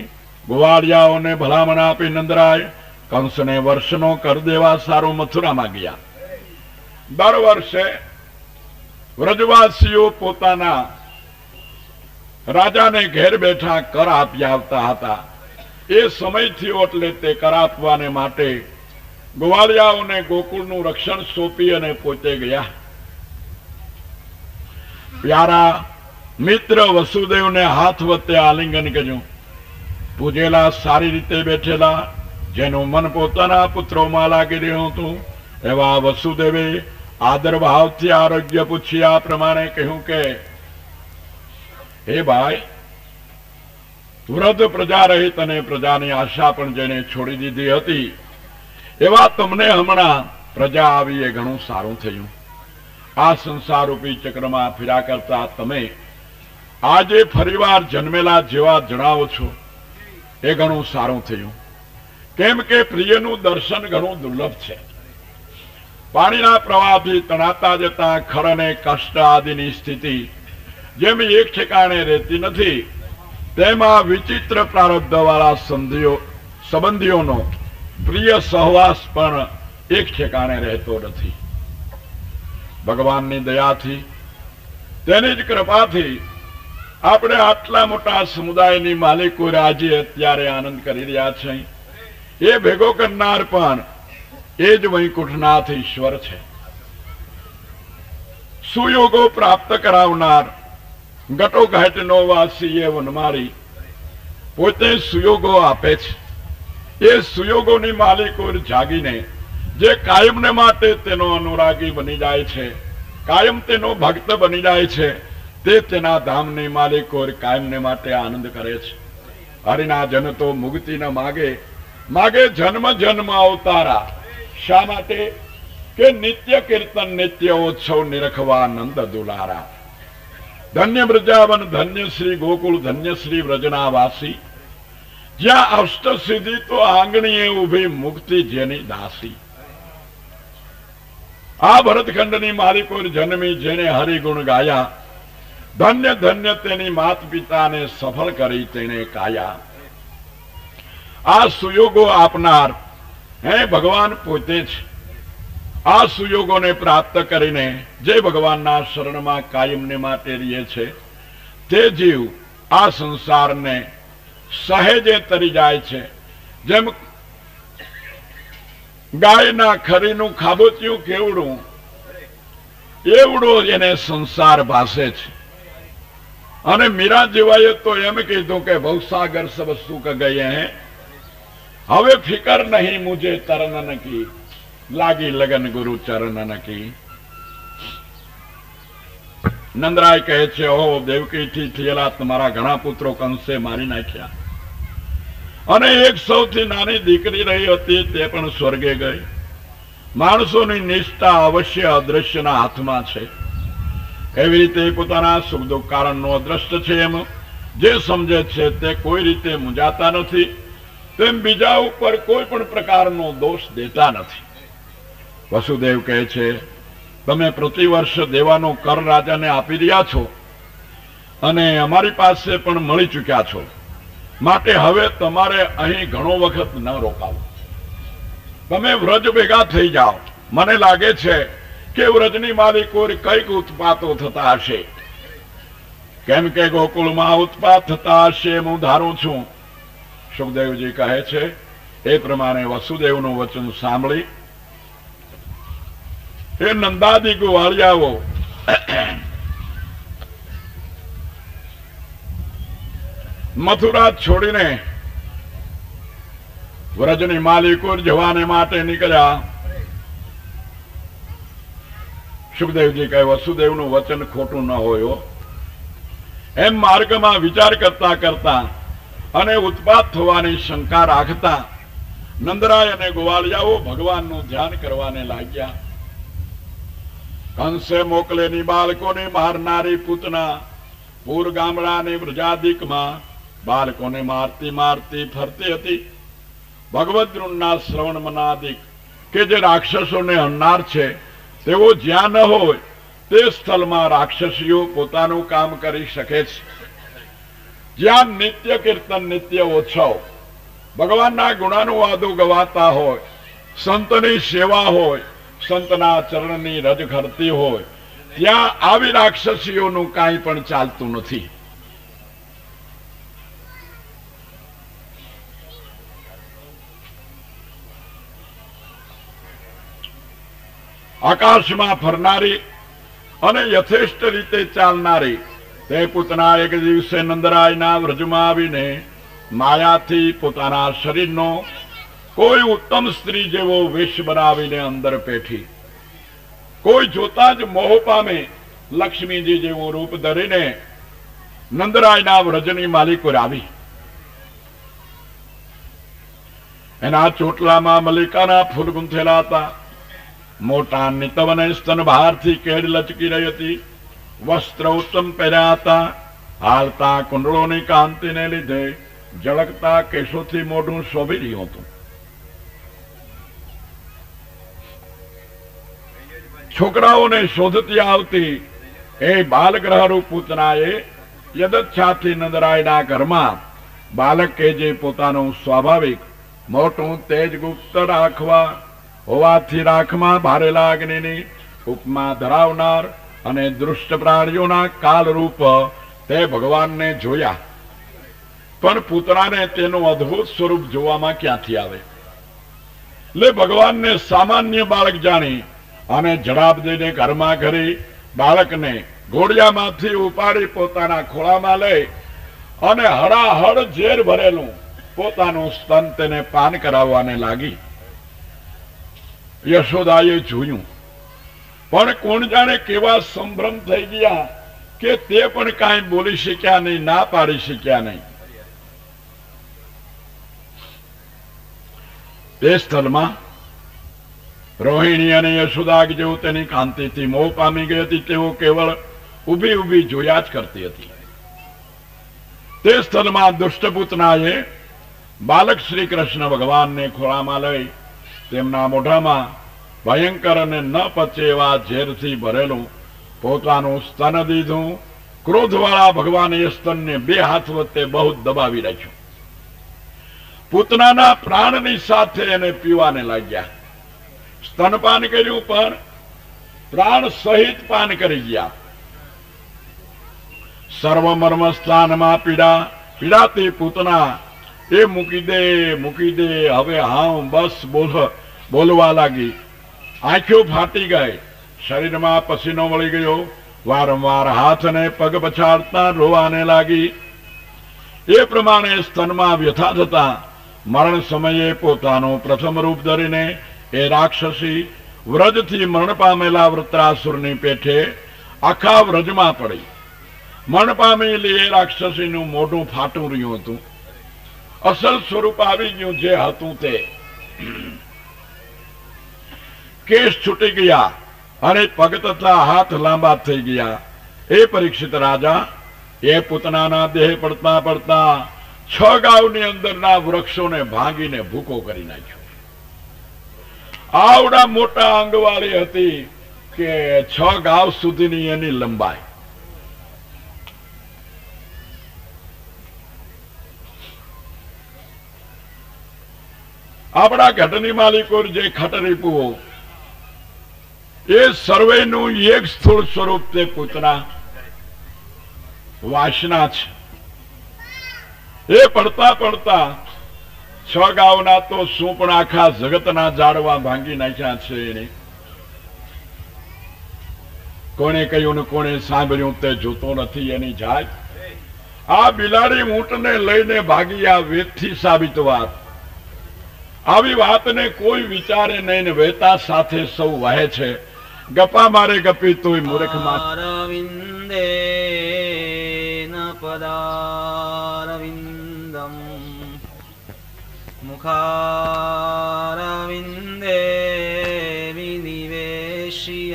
ગોવાળિયાઓને ભલામણ આપી નંદરાય કંસને વર્ષનો કર દેવા સારું મથુરામાં ગયા. દર વર્ષે વ્રજવાસીઓ પોતાના રાજાને ઘેર બેઠા કર આપી આવતા હતા. એ સમય થયો એટલે તે કર આપવાને માટે ગોવાળિયાઓને ગોકુળનું રક્ષણ સોંપી અને પોતે ગયા. પ્યારા મિત્ર વસુદેવને હાથ વચ્ચે આલિંગન કર્યું. પૂજેલા સારી રીતે બેઠેલા, જેનું મન પોતાના પુત્રોમાં લાગી રહ્યું હતું, એવા વસુદેવે આદર ભાવથી આરોગ્ય પૂછી આ પ્રમાણે કહ્યું કે હે ભાઈ, વૃદ્ધ પ્રજા રહિત અને પ્રજાની આશા પણ જેને છોડી દીધી હતી, એવા તમને હમણાં પ્રજા આવી એ ઘણું સારું થયું. આ સંસાર રૂપી ચક્રમાં ફર્યા કરતા તમે આજે ફરીવાર જન્મેલા જેવા જણાવો છો, એ ઘણું સારું થયું. કેમ કે પ્રિયનું દર્શન ઘણું દુર્લભ છે. પાણીના પ્રવાહથી તણાતા જતા ખર અને કષ્ટ આદિની સ્થિતિ જેમ એક ઠેકાણે રહેતી નથી, તેમાં વિચિત્ર પ્રારબ્ધ વાળા સંબંધીઓનો પ્રિય સહવાસ પણ એક ઠેકાણે રહેતો નથી. ભગવાનની દયાથી, તેની જ કૃપાથી આપણે આટલા મોટા સમુદાયની માલિકો આજે અત્યારે આનંદ કરી રહ્યા છે. એ ભેગો કરનાર પણ એ જ વૈકુંઠનાથ ઈશ્વર છે. સુયોગો પ્રાપ્ત કરાવનાર ઘટોઘાટનો વાસી એ વનમાળી પોતે સુયોગો આપે છે. એ સુયોગોની માલિકો જાગીને જે કાયમને માટે તેનો અનુરાગી બની જાય છે, કાયમ તેનો ભક્ત બની જાય છે, તે તેના ધામની માલિકો કાયમને માટે આનંદ કરે છે. હરિના જન તો મુક્તિ ન માગે, માગે જન્મ જન્મ અવતારા. શા માટે? કે નિત્ય કીર્તન નિત્ય ઉત્સવ નિરખવા નંદ દુલારા. ધન્ય બ્રજાવન, ધન્ય શ્રી ગોકુળ, ધન્ય શ્રી વ્રજના વાસી, જ્યાં અષ્ટ સિદ્ધિ તો આંગણીએ ઉભી મુક્તિ જેની દાસી. આ ભરતખંડની માલિકો જન્મી જેને હરિગુણ ગાયા, ધન્ય ધન્ય તેની માત પિતાને સફળ કરી તેને કાયા. આ સુયોગો આપનાર હે ભગવાન પોતે જ. આ સુયોગોને પ્રાપ્ત કરીને જે ભગવાનના શરણમાં કાયમને માટે રહે છે, તે જીવ આ સંસારને સહેજે તરી જાય છે. જેમ ગાયના ખરીનું ખાબોચિયું કેવડું, એવડો એને સંસાર ભાસે છે. અને મીરા જેવાએ તો એમ કીધું કે ભવસાગર સબ સુખ ગયે હે, હવે ફિકર નહીં મુझे તરન કી, લાગી લગન ગુરુ ચરણ કી. નંદરાય કહે છે, ઓહો દેવકીથી થયેલા તમારા ઘણા પુત્રો કંસે મારી નાખ્યા, અને એક સૌથી નાની દીકરી રહી હતી તે પણ સ્વર્ગે ગઈ. માણસોની નિષ્ઠા અવશ્ય અદ્રશ્યના હાથમાં છે. એવી રીતે પોતાના સુખ દુઃખ કારણનો અદ્રષ્ટ છે, એમ જે સમજે છે તે કોઈ રીતે મૂંઝાતા નથી, તેમ બીજા ઉપર કોઈ પણ પ્રકારનો દોષ દેતા નથી. વસુદેવ કહે છે, તમે પ્રતિવર્ષ દેવાનો કર રાજાને આપી રહ્યા છો અને અમારી પાસે પણ મળી ચૂક્યા છો, માટે હવે તમારે અહીં ઘણો વખત ન રોકાવો. તમે વ્રજ ભેગા થઈ જાઓ. મને લાગે છે કે વ્રજની માલિકો કઈક ઉત્પાતો થતા હશે, કેમ કે ગોકુળમાં ઉત્પાત થતા હશે હું ધારું છું. સુખદેવજી કહે છે, એ પ્રમાણે વસુદેવનું વચન સાંભળી એ નંદાદી ગોવાળિયાઓ મથુરા છોડીને વ્રજની માલિકો જવાને માટે નીકળ્યા. સુખદેવજી કહે, વસુદેવનું વચન ખોટું ન હોય. એમ માર્ગમાં વિચાર કરતા કરતા અને ઉત્પાત થવાની શંકા રાખતા નંદરાય અને ગોવાળિયાઓ ભગવાનનું ધ્યાન કરવાને લાગ્યા. કંસે મોકલેની બાળકોને મારનારી પૂતના પૂર ગામડાની વ્રજાદિકમાં બાળકોને મારતી મારતી ફરતી હતી. ભગવદ વૃંદના શ્રવણ મનાદિક કે જે રાક્ષસોને હણનાર છે તેઓ જ્યાં ન હોય તે સ્થળમાં રાક્ષસીઓ પોતાનું કામ કરી શકે છે. જ્યાં નિત્ય કીર્તન, નિત્ય ઉત્સવ, ભગવાનના ગુણાનુવાદો ગવાતા હોય, સંતની સેવા હોય, સંતના ચરણની રજ ખરતી હોય, ત્યાં આવી રાક્ષસીઓનું કાંઈ પણ ચાલતું નથી. આકાશમાં ફરનારી અને યથેષ્ટ રીતે ચાલનારી તે પૂતના એક દિવસે નંદરાયના વ્રજમાં આવીને માયાથી પોતાના શરીરનો કોઈ ઉત્તમ સ્ત્રી જેવો વેશ બનાવીને અંદર પેઠી. કોઈ જોતા જ મોહ પામે લક્ષ્મીજી જેવું રૂપ ધરીને નંદરાયના વ્રજની માલિકો આવી. એના ચોટલામાં મલ્લિકાના ફૂલ ગૂંથેલા હતા. મોટા નિતવને સ્તન બહારથી કેડ લચકી રહી હતી. વસ્ત્ર ઉત્તમ પહેર્યા હતા. હાલતા કુંડળોની કાંતિને લીધે ઝળકતા કેશોથી મોઢું શોભી રહ્યું હતું. છોકરાઓને શોધતી આવતી એ બાલગ્રહરૂપ પૂતનાએ યદચ્છાથી નંદરાયના ઘરમાં બાલક કે જે પોતાનું સ્વાભાવિક મોટું તેજ ગુપ્ત રાખવા હોવાથી રાખમાં ભારેલા અગ્નિની ઉપમા ધરાવનાર અને દુષ્ટ પ્રાણીઓના કાલરૂપ તે ભગવાનને જોયા. પણ પૂતનાને તેનું અદ્ભુત સ્વરૂપ જોવામાં ક્યાંથી આવે? એટલે ભગવાનને સામાન્ય બાળક જાણી અને જડાબ દઈને ઘરમાં ઘરી બાળકને ઘોડિયામાંથી ઉપાડી પોતાના ખોળામાં લઈ અને હળાહળ ઝેર ભરેલું પોતાનું સ્તન તેને પાન કરાવવાને લાગી. યશોદાએ જોયું, પણ કોણ જાણે કેવા સંભ્રમ થઈ ગયા કે તે પણ કાંઈ બોલી શક્યા નહીં, ના પાડી શક્યા નહીં. તે સ્થળમાં રોહિણી અને યશોદા જેવું તેની કાંતિથી મોહ પામી ગઈ હતી. તેઓ કેવળ ઊભી ઊભી જોયા જ કરતી હતી. તે સ્થળમાં દુષ્ટપૂતનાએ બાલક શ્રી કૃષ્ણ ભગવાનને ખોળામાં લઈ તેમના મોઢામાં ભયંકર અને ન પચે એવા ઝેરથી ભરેલું પોતાનું સ્તન દીધું. ક્રોધવાળા ભગવાને એ સ્તનને બે હાથ વચ્ચે બહુ દબાવી રાખ્યું. પૂતનાના પ્રાણની સાથે એને પીવાને લાગ્યા. સ્તનપાન કર્યું પણ પ્રાણ સહિત પાન કરી ગયા. સર્વમર્મ સ્થાનમાં પીડાતી પૂતના એ મૂકી દે હવે હા બસ બોલવા લાગી. આંખો ફાટી ગઈ, શરીરમાં પસીનો વળી ગયો. વારંવાર હાથ અને પગ પછાડતા રોવાને લાગી. એ પ્રમાણે સ્તનમાં વ્યથા થતા મરણ સમયે પોતાનું પ્રથમ રૂપ ધરીને એ રાક્ષસી વ્રજથી મરણ પામેલા વૃત્રાસુરની પેઠે આખા વ્રજમાં પડી. મરણ પામેલી એ રાક્ષસીનું મોઢું ફાટું રહ્યું હતું. અસલ સ્વરૂપ આવી ગયું જે હતું તે. કેશ છૂટી ગયા અને પગ તથા હાથ લાંબા થઈ ગયા. એ પરીક્ષિત રાજા એ પૂતનાના દેહ પડતા પડતા 6 ગાંવની અંદરના વૃક્ષોને ભાંગીને ભૂકો કરી નાખ્યો. આવડા મોટા અંગવાળી હતી કે 6 ગાંવ સુધીની એની લંબાઈ. આપણા ઘટની માલિકો જે ખટરીપુઓ એ સર્વેનું એક સ્થૂળ સ્વરૂપ તે પૂતના વાસના છે. એ પડતા પડતા 6 ગાંવના તો શું પણ આખા જગતના ઝાડવા ભાંગી નાખ્યા છે. એને કોણે કહ્યું ને કોણે સાંભળ્યું તે જોતો નથી એની જાત. આ બિલાડી ઊંટને લઈને ભાગી આ વેદથી સાબિત વાત. આવી વાતને કોઈ વિચારે નહીં ને વહેતા સાથે સૌ વહે છે. ગપા મારે ગપી તોય મૂર્ખમાં પદારવિંદમ મુખા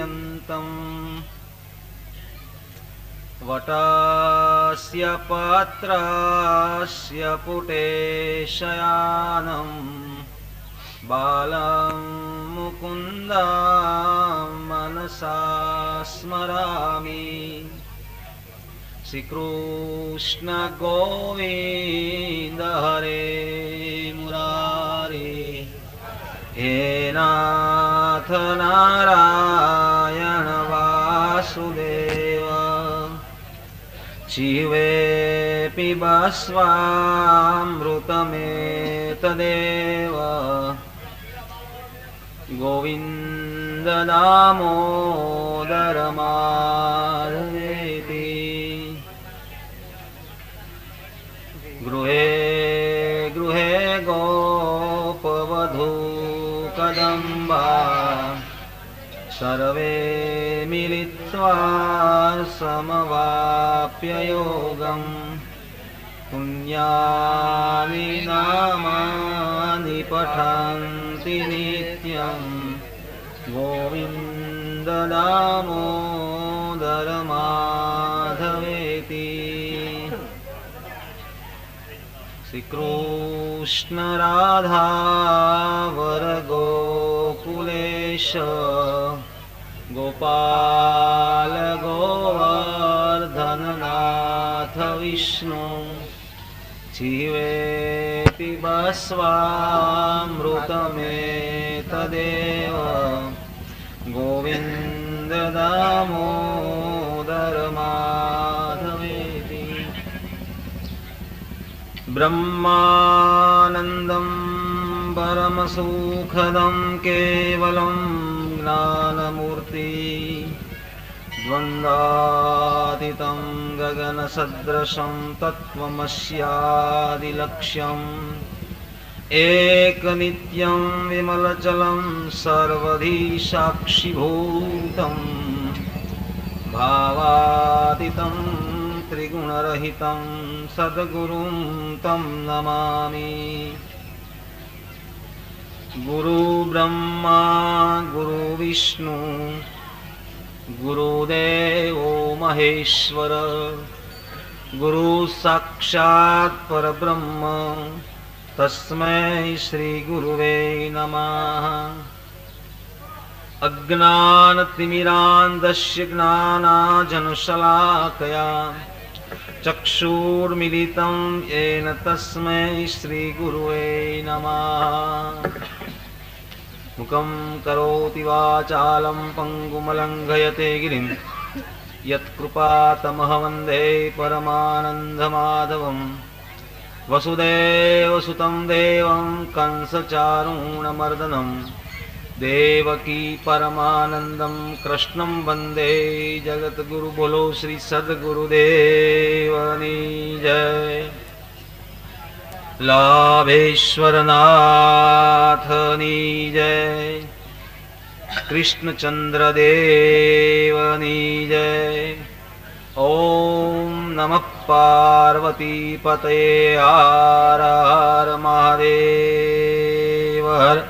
पर्यन्तम् वटस्य पत्रस्य पुटे शयानं बालं मुकुन्दं मनसा स्मरामि। श्रीकृष्ण गोविन्द हरे मुरारे, हे नाथ नारायण वासुदेव। जीवे पिबस्वामृतमेतदेव, गोविन्द दामोदर माधवेति। गृहे गृहे गोपवधू कदम्बा, सर्वे मिलित्वा समवाप्य योगम्। पुण्यानि नामानि पठन्ति नित्यं, गोविन्द दामोदर माधवेति। श्रीकृष्ण राधा वर गोकुलेश, गोपाल गोवर्धन नाथ विष्णु। जीवे पिबस्वामृतमेतदेव, गोविन्द दामोदर माधवेति। ब्रह्मानन्दं परमसुखदं केवलं ज्ञानमूर्ति, द्वन्द्वातीतं गगनसदृशं तत्त्वमस्यादिलक्ष्यम्। एकनित्यं विमलचलं सर्वधी साक्षिभूतं, भावातीतं त्रिगुणरहितं सद्गुरुं तं नमामि। गुरु ब्रह्मा गुरु विष्णु गुरुदेवो महेश्वर, गुरु साक्षात् परब्रह्म तस्मै श्री गुरुवे नमः। अज्ञानतिमिरान्धस्य ज्ञानाञ्जनशलाकया चक्षुर्मिलितं येन तस्मै श्री गुरुवे नमः। मुखं करोति वाचालं पङ्गुमलङ्घयते गिरिं, यत्कृपातमहं वन्दे परमानन्दमाधवं। वसुदेवसुतं देवं कंसचारूणमर्दनं, देवकी परमानन्दं कृष्णं वन्दे जगद्गुरु। बोलो श्री सद्गुरुदेवनी जय। लाभेश्वरनाथनी जय, कृष्णचंद्र देवनी जय। ओम नमः पार्वती पतये हर हर महादेव हर।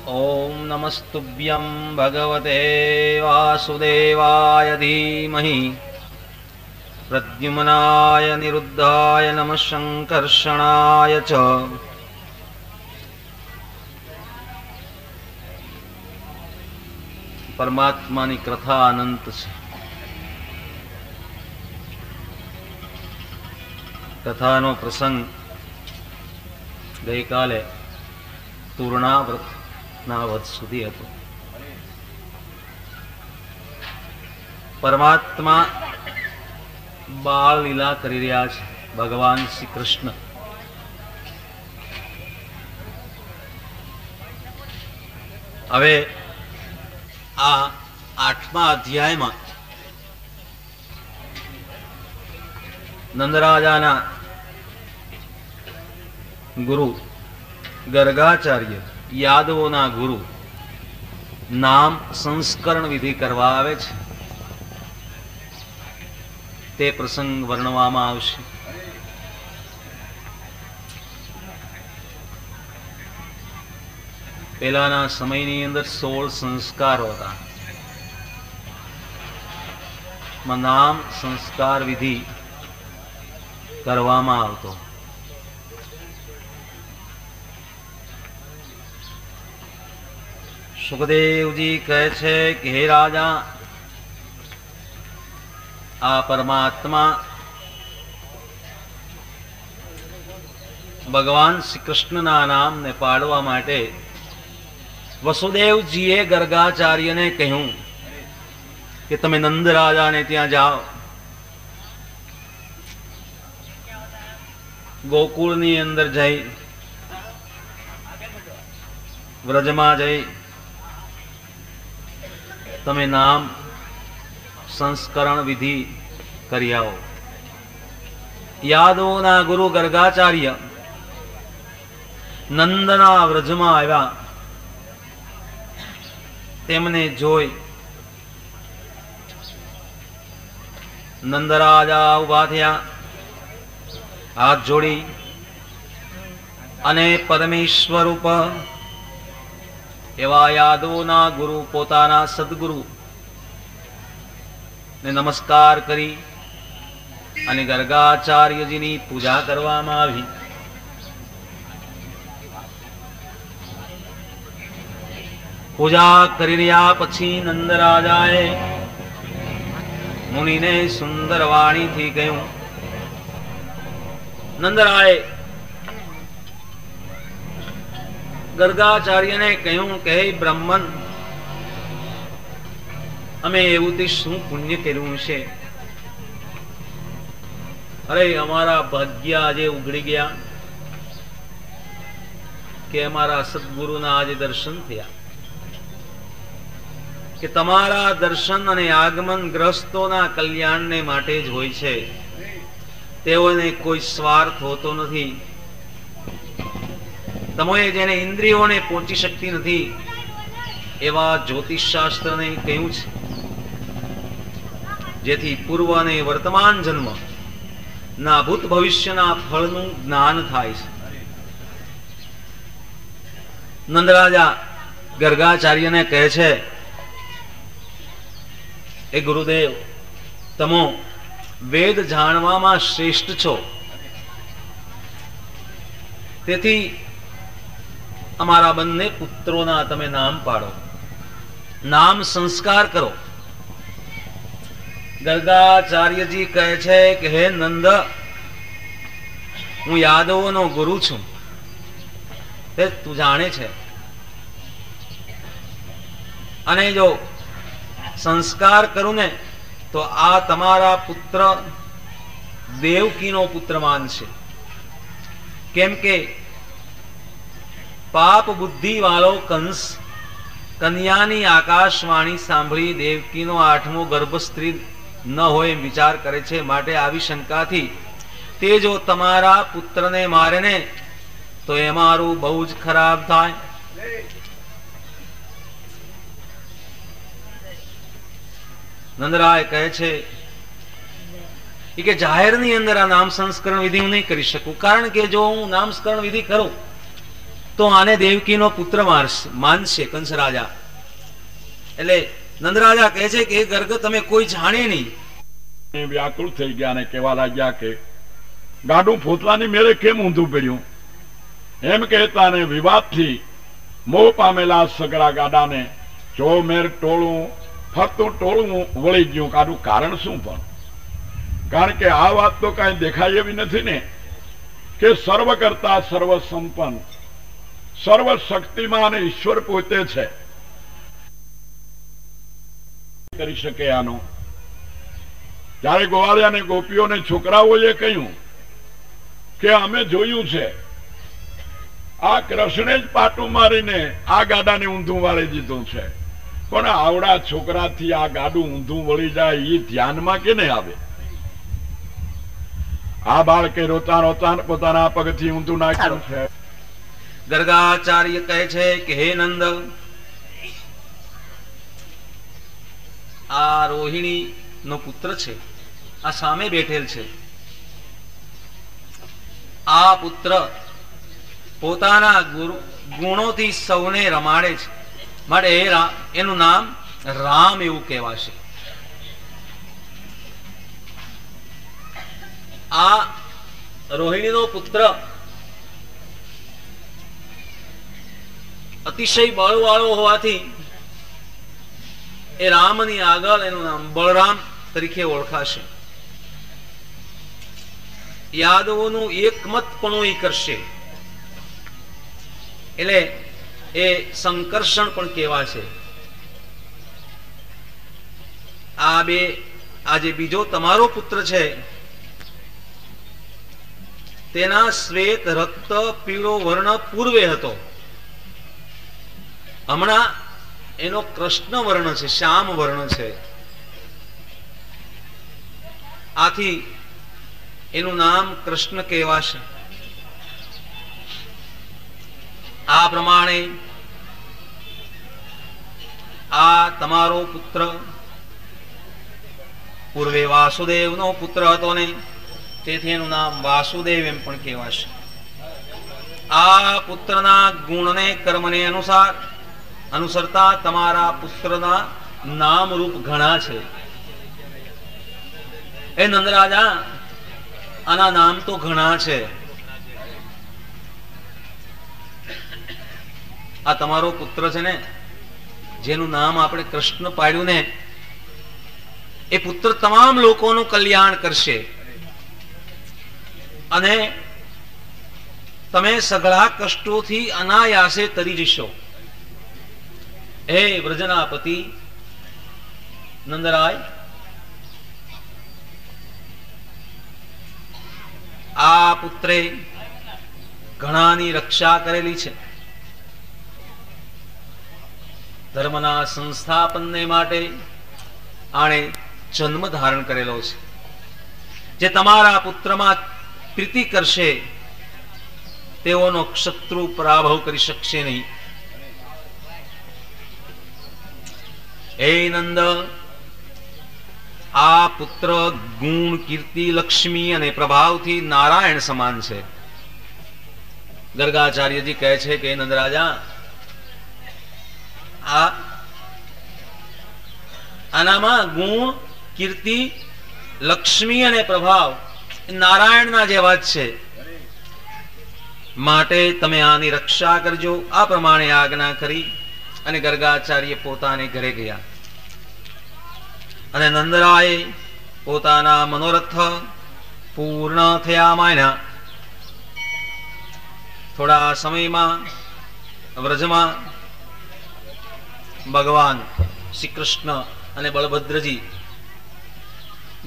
ओम नमस्तुभ्यं भगवते वासुदेवाय धीमहि, प्रद्युम्नाय निरुद्धाय नमः संकर्षणाय च। परमात्मानी कथा अनंत છે। કથાનો પ્રસંગ ગઈકાલે તૂર્ણાવ્રતના વધ સુધી હતો। પરમાત્મા બાળ લીલા કરી રહ્યા છે, ભગવાન શ્રી કૃષ્ણ। હવે આ 8મા અધ્યાયમાં નંદરાજાના ગુરુ ગર્ગાચાર્ય, યાદવોના ગુરુ નામ સંસ્કરણ વિધિ કરવા આવે છે, તે પ્રસંગ વર્ણવામાં આવશે। પહેલાના સમયની અંદર 16 સંસ્કારો હતા. નામ સંસ્કાર વિધિ કરવામાં આવતો. સુખદેવજી કહે છે કે હે રાજા, આ પરમાત્મા ભગવાન શ્રી કૃષ્ણના નામને પાડવા માટે વસુદેવજીએ ગર્ગાચાર્યને કહ્યું કે તમે નંદ રાજાને ત્યાં જાઓ, ગોકુળની અંદર જઈ વ્રજમાં જઈ તમે નામ સંસ્કરણ વિધિ કરી આવો. યાદવના ગુરુ ગર્ગાચાર્ય નંદના વ્રજમાં આવ્યા. તેમને જોઈ નંદરાજા ઉભા થયા, હાથ જોડી અને પરમેશ્વર ઉપર એવા યાદવોના ગુરુ પોતાના સદગુરુ ને નમસ્કાર કરી અને ગર્ગાચાર્યજીની પૂજા કરવામાં આવી. પૂજા કરી રહ્યા પછી નંદરાજાએ મુનિને સુંદર વાણીથી કહ્યું. નંદરાય ગર્ગાચાર્યને કહ્યું કે હે બ્રહ્મન, અમે એવું તે શું પુણ્ય કર્યું છે? અરે અમારા ભાગ્ય આજે ઉઘડી ગયા કે અમારા સદગુરુના આજે દર્શન થયા, કે તમારા દર્શન અને આગમન ગ્રસ્તોના કલ્યાણને માટે જ હોય છે. તેઓને કોઈ સ્વાર્થ હોતો નથી. તમે જેને ઇન્દ્રિયોને પહોંચી શકતી નથી એવા જ્યોતિષ શાસ્ત્રને કહ્યું છે, જેથી પૂર્વ અને વર્તમાન જન્મ ના ભૂત ભવિષ્યના ફળનું જ્ઞાન થાય છે. નંદરાજા ગર્ગાચાર્યને કહે છે, એ ગુરુદેવ, તમો વેદ જાણવામાં શ્રેષ્ઠ છો, તેથી અમારા બંને પુત્રોના તમે નામ પાડો, નામ સંસ્કાર કરો. ગર્ગાચાર્યજી કહે છે કે હે નંદ, હું યાદવોનો ગુરુ છું, તે તું જાણે છે. અને જો સંસ્કાર કરું ને તો આ તમારા પુત્ર દેવકીનો પુત્ર માનશે. કેમ કે પાપ બુદ્ધિ વાળો કંસ કન્યાની આકાશવાણી સાંભળી દેવકીનો 8મો ગર્ભ સ્ત્રી ન હોય એમ વિચાર કરે છે. માટે આવી શંકાથી તે જો તમારા પુત્રને મારે ને તો એ મારું બહુ જ ખરાબ થાય. નંદરાય કહે છે કે જાહેરની અંદર આ નામ સંસ્કરણ વિધિ હું નહીં કરી શકું, કારણ કે જો હું નામ સંસ્કરણ વિધિ કરું તો આને દેવકીનો પુત્ર માનશે કંસ રાજા. એટલે નંદરાજા કહે છે કે ગર્ગ, તમે કોઈ જાણે નહીં. વ્યાકુળ થઈ ગયા અને કહેવા લાગ્યા કે ગાડું ફૂટવાની મેરે કેમ ઊંધું પડ્યું? એમ કહેતા ને વિવાદથી મોહ પામેલા સગડા ગાડાને ચોમેર ટોળું ફરતું ટોળું વળી ગયું. કાઢું કારણ શું? પણ કારણ કે આ વાત તો કઈ દેખાય એવી નથી ને કે સર્વ કરતા સર્વ સંપન્ન સર્વ શક્તિમાન ઈશ્વર પોતે છે, કરી શકે આનો. ત્યારે ગોવાળિયા ને ગોપીઓને છોકરાઓએ કહ્યું કે અમે જોયું છે આ કૃષ્ણે જ પાટું મારીને આ ગાડાને ઊંધું વાળી દીધું છે, પણ આવડા છોકરાથી આ ગાડું ઊંધું વળી જાય એ ધ્યાનમાં કેને આવે? આ બાળકે રોતા રોતા પોતાના પગથી ઊંધું નાખ્યું છે. ગર્ગાચાર્ય કહે છે કે હે નંદ, આ રોહિણી નો પુત્ર છે, આ સામે બેઠેલ છે. આ પુત્ર પોતાના ગુણોથી સૌને રમાડે છે, માટે એનું નામ રામ એવું કહેવાશે. આ રોહિણીનો પુત્ર અતિશય બળવાળો હોવાથી એ રામની આગળ એનું નામ બળરામ તરીકે ઓળખાશે. યાદવોનું એકમતપણું એ કરશે એટલે એ સંકર્ષણ પણ કહેવાશે. આ જે બીજો તમારો પુત્ર છે તેના શ્વેત રક્ત પીળો વર્ણ પૂર્વે હતો, હમણાં એનો કૃષ્ણ વર્ણ છે, શ્યામ વર્ણ છે. આથી એનું નામ કૃષ્ણ કહેવાશે. આ પ્રમાણે આ તમારો પુત્ર પૂર્વે વાસુદેવનો પુત્ર હતો ને, તેથી એનું નામ વાસુદેવ એમ પણ કહેવાશે. આ પુત્રના ગુણને કર્મને અનુસરતા તમારા પુત્રના નામ રૂપ ઘણા છે. એ નંદરાજા, આના નામ તો ઘણા છે. આ તમારો પુત્ર છે ને, જેનું નામ આપણે કૃષ્ણ પાડ્યું ને, એ પુત્ર તમામ લોકોનું કલ્યાણ કરશે અને તમે સઘળા કષ્ટોથી અનાયાસે તરી જશો. હે વ્રજના પતિ નંદરાય, આ પુત્રે ઘણાની રક્ષા કરેલી છે. ધર્મના સંસ્થાપનને માટે આણે જન્મ ધારણ કરેલો છે. જે તમારા પુત્રમાં પ્રીતિ કરશે તેઓનો શત્રુ પરાભવ કરી શકશે નહીં. હે નંદ, આ પુત્ર ગુણ, કીર્તિ, લક્ષ્મી અને પ્રભાવથી નારાયણ સમાન છે. ગર્ગાચાર્યજી કહે છે કે નંદરાજા, આનામાં ગુણ, કીર્તિ, લક્ષ્મી અને પ્રભાવ નારાયણના જેવા જ છે. માટે તમે આની રક્ષા કરજો. આ પ્રમાણે આજ્ઞા કરી અને ગર્ગાચાર્ય પોતાને ઘરે ગયા અને નંદરાય પોતાના મનોરથ પૂર્ણ થયા માન્યા. થોડા સમયમાં વ્રજમાં ભગવાન શ્રી કૃષ્ણ અને બળભદ્રજી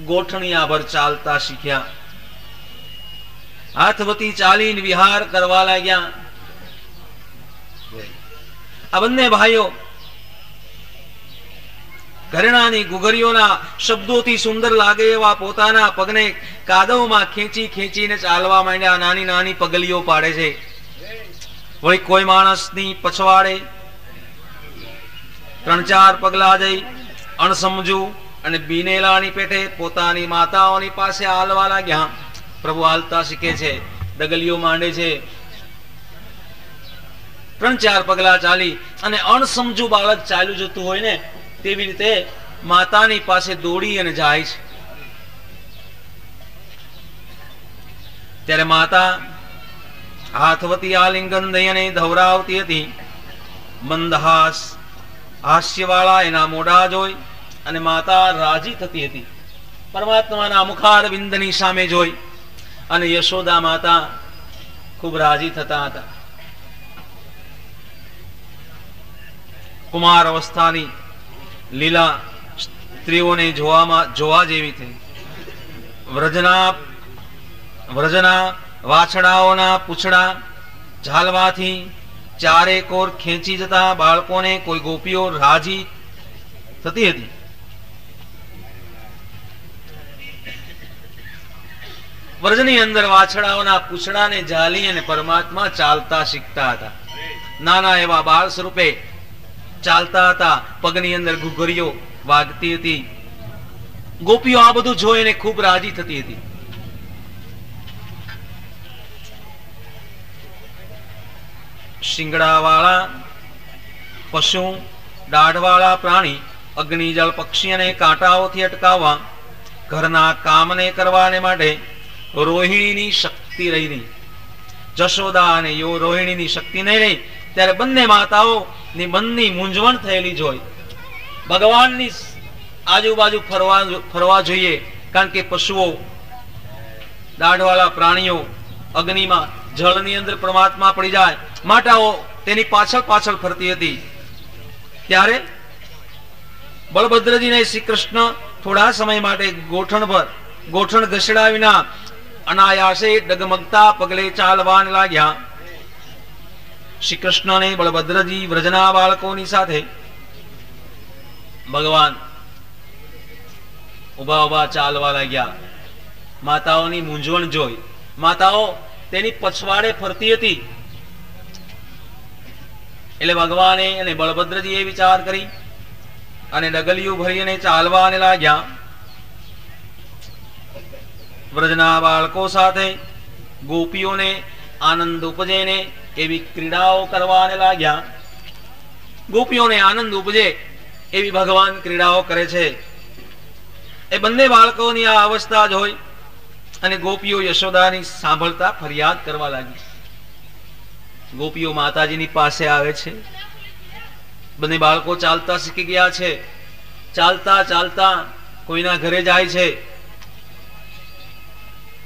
ગોઠણિયા પર ચાલતા શીખ્યા. હાથવતી ચાલીને વિહાર કરવા લાગ્યા. આ બંને ભાઈઓ ઘરેણાની ગુગરીઓના શબ્દોથી સુંદર લાગે એવા પોતાના પગને કાદવમાં ખેંચી ખેંચીને ચાલવા માંડ્યા. નાની નાની પગલીઓ પાડે છે. વળી કોઈ માણસની પછવાડે 3-4 પગલા જઈ અણસમજુ અને બીનેલાની પેટે પોતાની માતાઓની પાસે હાલવા લાગ્યા. પ્રભુ હાલતા શીખે છે, ડગલીઓ માંડે છે. 3-4 પગલા ચાલી અને અણસમજુ બાળક ચાલ્યું જતું હોય ને તેવી રીતે માતાની પાસે દોડી અને જાય છે. ત્યારે માતા હાથવતી આલિંગન દઈ અને ધવરાવતી હતી. મંદહાસ હાસ્યવાળા એના મોઢા જોઈ અને માતા રાજી થતી હતી. પરમાત્માના મુખારવિંદની સામે જોઈ અને યશોદા માતા ખૂબ રાજી થતા હતા. કુમાર અવસ્થાની લીલા સ્ત્રીઓને જોવા જેવી થઈ. વ્રજના વાછડાઓના પૂંછડા ઝાલવાથી ચારે કોર ખેંચી જતા બાળકોને કોઈ ગોપીઓ રાજી થતી હતી. વ્રજની અંદર વાછડાઓના પૂંછડાને ઝાલી અને પરમાત્મા ચાલતા શીખતા હતા. નાના એવા બાળ સ્વરૂપે ચાલતા હતા. પગની અંદર ઘુઘરીઓ વાગતી હતી. ગોપીઓ આ બધું જોઈને ખૂબ રાજી થતી હતી. શિંગડાવાળા પશુ, દાઢવાળા પ્રાણી, અગ્નિ જળ પક્ષી અને કાંટાઓથી અટકાવવા, ઘરના કામને કરવાને માટે રોહિણીની શક્તિ રહી નહીં. જશોદા અને રોહિણીની શક્તિ નહીં રહી ત્યારે બંને માતાઓની મનની મૂંઝવણ થયેલી જોઈ. ભગવાનની આજુબાજુ ફરવા જોઈએ, કારણ કે પશુઓ, દાઢવાળા પ્રાણીઓ અગ્નિમાં, જળની અંદર પરમાત્મા પડી જાય, માતાઓ તેની પાછળ પાછળ ફરતી હતી. ત્યારે બળભદ્રજીને શ્રી કૃષ્ણ થોડા સમય માટે ગોઠણ ઘસેડા વિના અનાયાસે ડગમગતા પગલે ચાલવાને લાગ્યા. શ્રી કૃષ્ણ અને બળભદ્રજી વ્રજના બાળકોની સાથે ભગવાન ઉભા ઉભા ચાલવા લાગ્યા. માતાઓની મૂંઝવણ જોઈ, માતાઓ તેની પછવાડે ફરતી હતી. એટલે ભગવાને અને બળભદ્રજીએ વિચાર કરી અને ડગલિયું ભરીને ચાલવાને લાગ્યા. વ્રજના બાળકો સાથે ગોપીઓને આનંદ ઉપજે ને એવી ક્રીડાઓ કરવાને લાગ્યા. ગોપીઓને આનંદ ઉપજે એવી ભગવાન ક્રીડાઓ કરે છે. એ બંને બાળકોની આ અવસ્થા જોઈ અને ગોપીઓ યશોદાની સાંભળતા ફરિયાદ કરવા લાગી. ગોપીઓ માતાજીની પાસે આવે છે. બંને બાળકો ચાલતા શીખી ગયા છે. ચાલતા ચાલતા કોઈના ઘરે જાય છે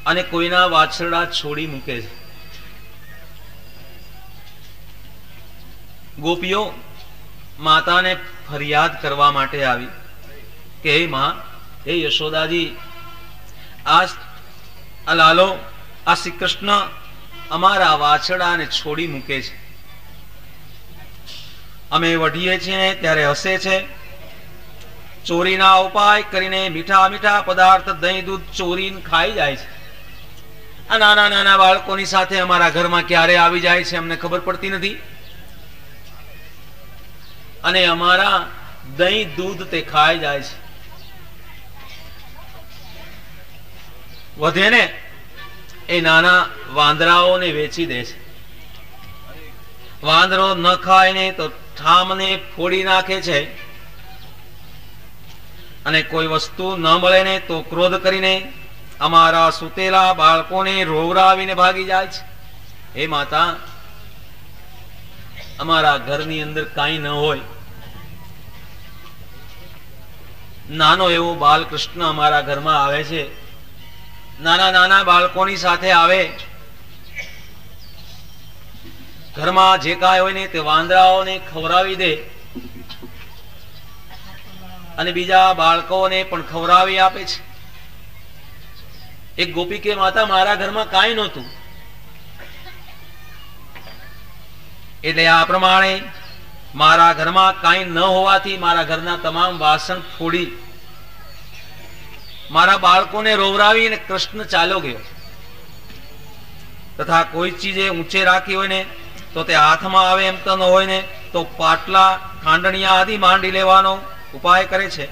અને કોઈના વાછરડા છોડી મૂકે છે. ગોપીઓ માતાને ફરિયાદ કરવા માટે આવી કે હે માં, હે યશોદાજી, આ લાલો, આ શ્રી કૃષ્ણ અમારા વાછરડાને છોડી મૂકે છે. અમે વઢીએ છીએ ત્યારે હસે છે. ચોરીના ઉપાય કરીને મીઠા મીઠા પદાર્થ, દહીં, દૂધ ચોરીને ખાઈ જાય છે. આ નાના નાના બાળકોની સાથે અમારા ઘરમાં ક્યારે આવી જાય છે અમને ખબર પડતી નથી. અને અમારા દહીં દૂધ તે ખાઈ જાય છે. વધે ને એ નાના વાંદરાઓને વેચી દે છે. વાંદરો ન ખાય ને તો ઠામને ફોડી નાખે છે. અને કોઈ વસ્તુ ન મળે ને તો ક્રોધ કરીને અમારા સુતેલા બાળકોને રોવરાવીને ભાગી જાય છે. હે માતા, અમારા ઘરની અંદર કાંઈ ન હોય, નાનો એવો બાલકૃષ્ણ અમારા ઘરમાં આવે છે. નાના નાના બાળકોની સાથે આવે. ઘરમાં જે કાંઈ હોય ને તે વાંદરાઓને ખવડાવી દે અને બીજા બાળકોને પણ ખવડાવી આપે છે. એક ગોપી કે માતા, મારા ઘરમાં કાંઈ નહોતું, એટલે આ પ્રમાણે મારા ઘરમાં કાંઈ ન હોવાથી મારા ઘરના તમામ વાસણ ફોડી મારા બાળકોને રોવરાવી અને કૃષ્ણ ચાલ્યો ગયો. તથા કોઈ ચીજે ઊંચે રાખી હોય ને તો તે હાથમાં આવે એમ તો ન હોય ને તો પાટલા, ખાંડણીયા આદિ માંડી લેવાનો ઉપાય કરે છે.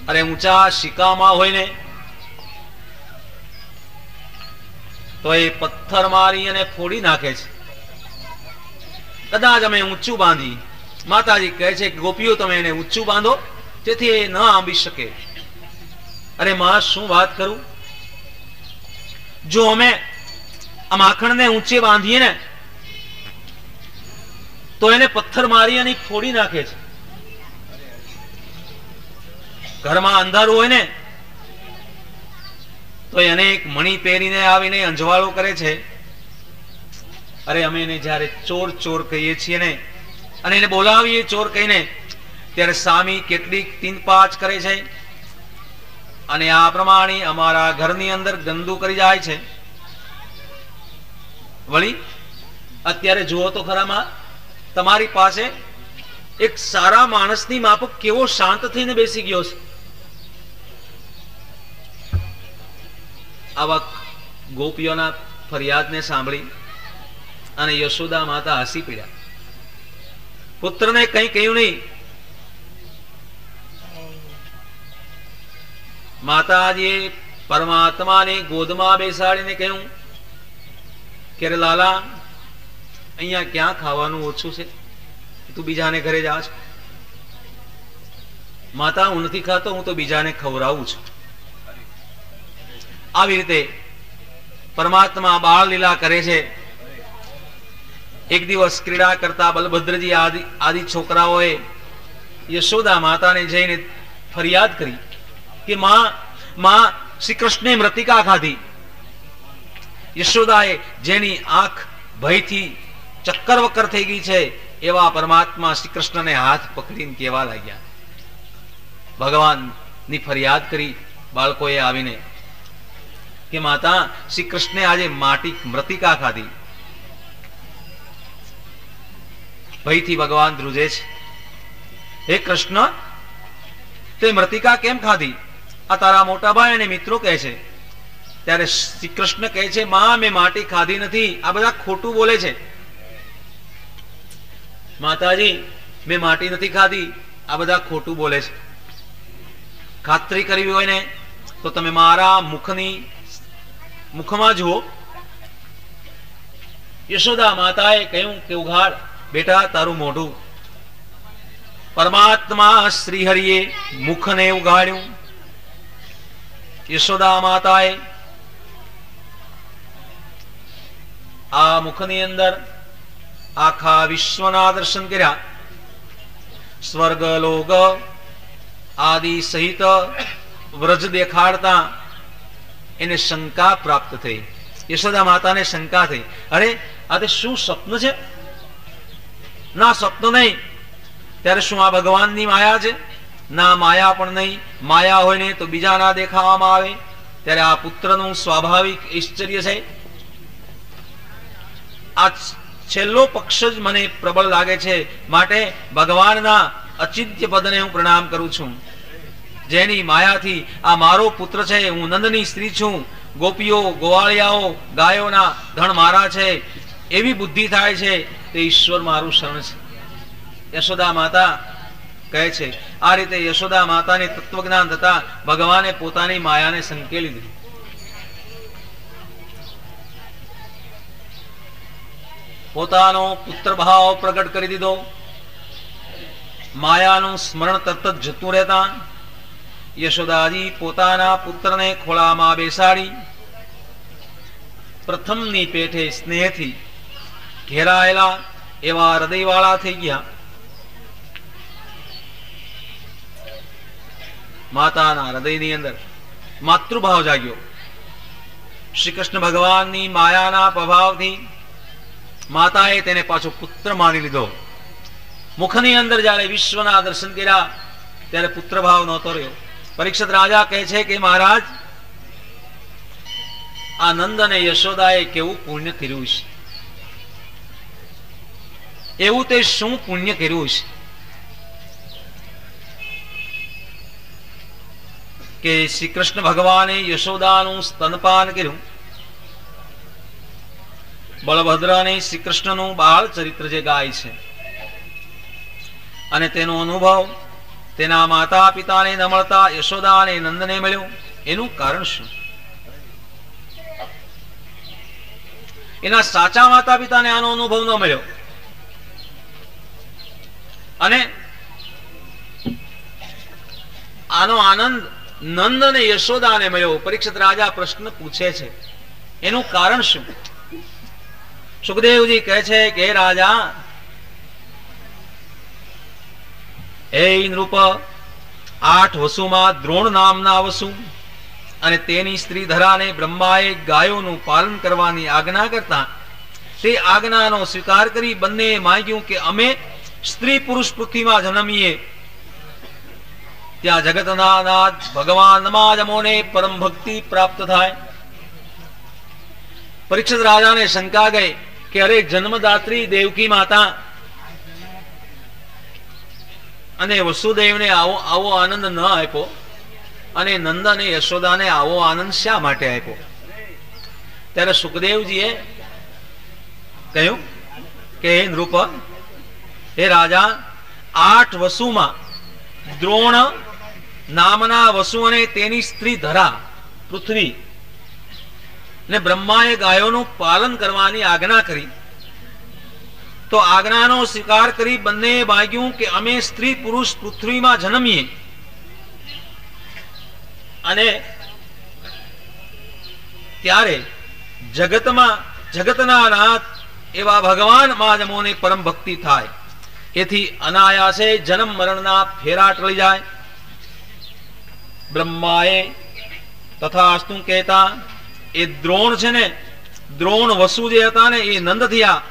અરે ઊંચા શિકામાં હોય ને તો એ પથ્થર મારી અને ફોડી નાખે છે. કદાચ અમે ઊંચું બાંધી, માતાજી કહે છે કે ગોપીઓ તમે એને ઊંચું બાંધો જેથી એ ન આંબી શકે. અરે માં, શું વાત કરું, જો અમે આ માખણને ઊંચે બાંધીએ ને તો એને પથ્થર મારી અને ફોડી નાખે છે. ઘરમાં અંધારું હોય ને તો એને એક મણી પહેરીને આવીને અંજવાળો કરે છે. અરે અમે એને જયારે ચોર ચોર કહીએ છીએ ને અને એને બોલાવીએ ચોર કહીને, ત્યારે સામી કેટલીક તીન પાંચ કરે છે અને આ પ્રમાણે અમારા ઘરની અંદર ગંદુ કરી જાય છે. વળી અત્યારે જુઓ તો ખરામાં, તમારી પાસે એક સારા માણસની માફક કેવો શાંત થઈને બેસી ગયો છે. આવા ગોપીઓના ફરિયાદને સાંભળી અને યશોદા માતા હસી પડ્યા. પુત્રને કંઈ કહ્યું નહીં. માતાજીએ પરમાત્માને ગોદમાં બેસાડીને કહ્યું કે લાલા, અહીંયા ક્યાં ખાવાનું ઓછું છે, તું બીજાને ઘરે જા છે? માતા, હું નથી ખાતો, હું તો બીજાને ખવડાવું છું. આવી રીતે પરમાત્મા બાળ લીલા કરે છે. એક દિવસ ક્રીડા કરતા બલભદ્રજી આદિ છોકરાઓએ યશોદા માતાને જઈને ફરિયાદ કરી કે માં શ્રી કૃષ્ણે મૃતિકા ખાધી. યશોદાએ, જેની આંખ ભયથી ચક્કર વક્કર થઈ ગઈ છે, એવા પરમાત્મા શ્રી કૃષ્ણને હાથ પકડીને કહેવા લાગ્યા, ભગવાનની ફરિયાદ કરી બાળકોએ આવીને કે માતા, શ્રી કૃષ્ણે આજે મૃતિકા ખાધી. ભયથી ભગવાન ધ્રુજે છે, હે કૃષ્ણ, તે મૃતિકા કેમ ખાધી? આ તારા મોટા ભાઈ અને મિત્રો કહે છે. ત્યારે શ્રી કૃષ્ણ કહે છે, માં, મેં માટી ખાધી નથી, આ બધા ખોટું બોલે છે. માતાજી, મેં માટી નથી ખાધી, આ બધા ખોટું બોલે છે. ખાતરી કરવી હોય ને તો તમે મારા મુખમાં જુઓ. યશોદા માતાએ કહ્યું કે ઉઘાડ બેટા તારું મોઢું. પરમાત્મા શ્રી હરિએ મુખને ઉઘાડ્યું. યશોદા માતાએ આ મુખની અંદર આખા વિશ્વના દર્શન કર્યા. સ્વર્ગ લોક આદિ સહિત વ્રજ દેખાડતા એને શંકા પ્રાપ્ત થઈ. યશોદા માતાને શંકા થઈ, અરે આ તે શું સ્વપ્ન છે? ના, સ્વપ્ન નહીં. ત્યારે શું આ ભગવાનની માયા છે? ના, માયા પણ નહીં. માયા હોય ને તો બીજા ના દેખાવામાં આવે. ત્યારે આ પુત્રનું સ્વાભાવિક ઐશ્વર્ય છે. આ છેલ્લો પક્ષ જ મને પ્રબળ લાગે છે, માટે ભગવાનના અચિંત્ય પદને હું પ્રણામ કરું છું, જેની માયાથી આ મારો પુત્ર છે. હું નંદની સ્ત્રી છું, ગોપીઓ ગોવાળિયાઓ ગાયોના ધણ મારા છે, એવી બુદ્ધિ થાય છે, તે ઈશ્વર મારું શરણ છે. યશોદા માતા કહે છે. આ રીતે યશોદા માતાને તત્વજ્ઞાન થતા ભગવાને પોતાની માયાને સંકેલી દીધી. પોતાનો પુત્ર ભાવ પ્રગટ કરી દીધો. માયાનું સ્મરણ તરત જ જતું રહેતા યશોદાજી પોતાના પુત્રને ખોળામાં બેસાડી પ્રથમની પેઠે સ્નેહથી ઘેરાયેલા એવા હૃદયવાળા થઈ ગયા. માતાના હૃદયની અંદર માતૃભાવ જાગ્યો. શ્રી કૃષ્ણ ભગવાનની માયાના પ્રભાવથી માતાએ તેને પાછો પુત્ર માની લીધો. મુખની અંદર જયારે વિશ્વના દર્શન કર્યા ત્યારે પુત્ર ભાવ નહોતો રહ્યો. પરીક્ષિત રાજા કહે છે કે મહારાજ, આ નંદ અને યશોદાએ કેવું પુણ્ય કર્યું છે, એવું તે શું પુણ્ય કર્યું છે કે શ્રી કૃષ્ણ ભગવાને યશોદાનું સ્તનપાન કર્યું. બળભદ્રને શ્રી કૃષ્ણનું બાળ ચરિત્ર જે ગાય છે અને તેનો અનુભવ તેના માતા પિતાને ન મળતા યશોદા અને નંદને મળ્યો, એનું કારણ શું? એના સાચા માતા પિતાને આનો અનુભવ ન મળ્યો અને આનો આનંદ નંદ અને યશોદાને મળ્યો. પરીક્ષિત રાજા પ્રશ્ન પૂછે છે, એનું કારણ શું? સુખદેવજી કહે છે કે રાજા, હે નૃપ, 8 વસુમાં દ્રોણ નામના વસુ અને તેની સ્ત્રી ધરાને બ્રહ્માએ ગાયોનું પાલન કરવાની આજ્ઞા કરતા તે આજ્ઞાનો સ્વીકાર કરી બંને માંગ્યું કે અમે સ્ત્રી પુરુષ પૃથ્વીમાં જન્મીએ, ત્યાં જગતના નાથ ભગવાનમાં જ અમોને પરમ ભક્તિ પ્રાપ્ત થાય. પરીક્ષિત રાજાને શંકા ગઈ કે અરે, જન્મદાત્રી દેવકી માતા અને વસુદેવને આવો આનંદ ન આપ્યો અને નંદ અને યશોદાને આવો આનંદ શા માટે આપ્યો? ત્યારે સુખદેવજીએ કહ્યું કે હે નૃપ, હે રાજા, 8 વસુમાં દ્રોણ નામના વસુ અને તેની સ્ત્રી ધરા પૃથ્વી ને બ્રહ્માએ ગાયોનું પાલન કરવાની આજ્ઞા કરી તો આજ્ઞાનો સ્વીકાર કરી બંને ભાગ્યું કે અમે સ્ત્રી પુરુષ પૃથ્વીમાં જન્મીએ અને ત્યારે જગતના નાથ એવા ભગવાન માં અમોને પરમ ભક્તિ થાય, એથી અનાયાસે જન્મ મરણના ફેરા ટળી જાય. બ્રહ્માએ તથાસ્તુ કહેતા એ દ્રોણ છે ને, દ્રોણ વસુ જે હતા ને એ નંદ થયા,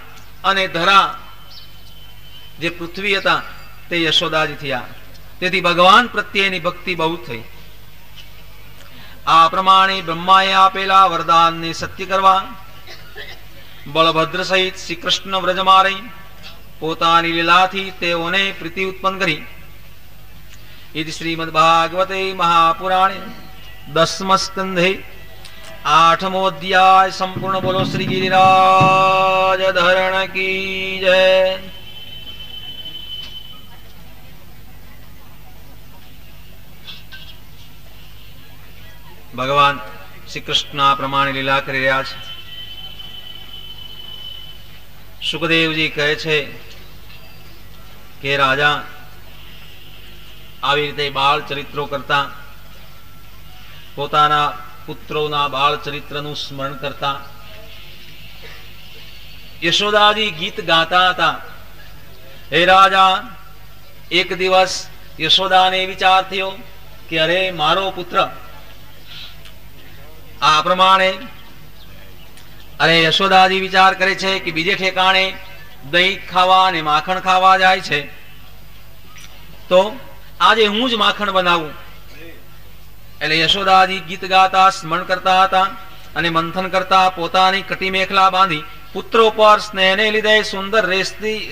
અને ધરા જે પૃથ્વી હતા તે યશોદાજી થયા. તેથી ભગવાન પ્રત્યેની ભક્તિ બહુ થઈ. આ પ્રમાણે બ્રહ્માએ આપેલા વરદાનને સત્ય કરવા બળભદ્ર સહિત શ્રી કૃષ્ણ વ્રજમાં રહી પોતાની લીલાથી તેઓને પ્રીતિ ઉત્પન્ન કરી. ઇતિ શ્રીમદ ભાગવતે મહાપુરાણે 10મ સ્કંધે 8મો અધ્યાય સંપૂર્ણ. બોલો શ્રી ગિરિરાજ ધરણ કી જય. ભગવાન શ્રી કૃષ્ણ આ પ્રમાણે લીલા કરી રહ્યા છે. સુખદેવજી કહે છે કે રાજા આવી રીતે બાળ ચરિત્રો કરતા, પોતાના પુત્રોના બાળ ચરિત્રનું સ્મરણ કરતા યશોદાજી ગીત ગાતા હતા. હે રાજા, એક દિવસ યશોદાને વિચાર થયો કે અરે મારો પુત્ર આ પ્રમાણે અરે યશોદાજી વિચાર કરે છે કે બીજે ઠેકાણે દહીં ખાવા અને માખણ ખાવા જાય છે, તો આજે હું જ માખણ બનાવું. એટલે યશોદાજી ગીત ગાતા સ્મરણ કરતા હતા અને મંથન કરતા પોતાની કટી મેખલા બાંધી પુત્રો પર સ્નેહને લીધે સુંદર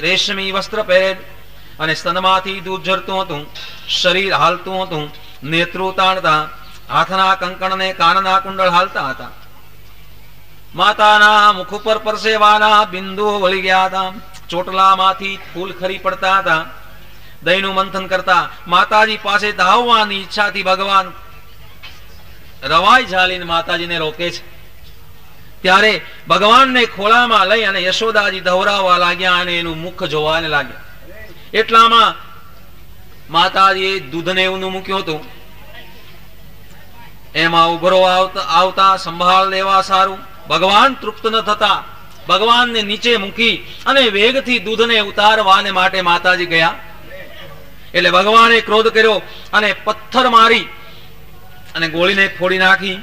રેશમી વસ્ત્ર પહેરેલ અને સ્તનમાંથી દૂધ ઝરતું હતું, શરીર હાલતું હતું, નેત્રો તાણતા, હાથના કંકણ ને કાનના કુંડળ હાલતા હતા. માતાના મુખ ઉપર પરસેવાના બિંદુઓ વળી ગયા હતા, ચોટલામાંથી ફૂલ ખરી પડતા હતા. દહીંનું મંથન કરતા માતાજી પાસે ધાવવાની ઈચ્છાથી ભગવાન રવાઈ ઝાલીને માતાજીને રોકે છે. ત્યારે ભગવાનને ખોળામાં લઈ અને યશોદાજી ધવરાવવા લાગ્યા અને એનું મુખ જોવાને લાગ્યા. એટલામાં માતાજીએ દૂધને એવું મૂક્યું હતું, એમાં ઉભરો આવતા સંભાળ લેવા સારું ભગવાન તૃપ્ત ન થતા ભગવાનને નીચે મૂકી અને વેગથી દૂધને ઉતારવાને માટે માતાજી ગયા. એટલે ભગવાને ક્રોધ કર્યો અને પથ્થર મારી અને ગોળીને ફોડી નાખી.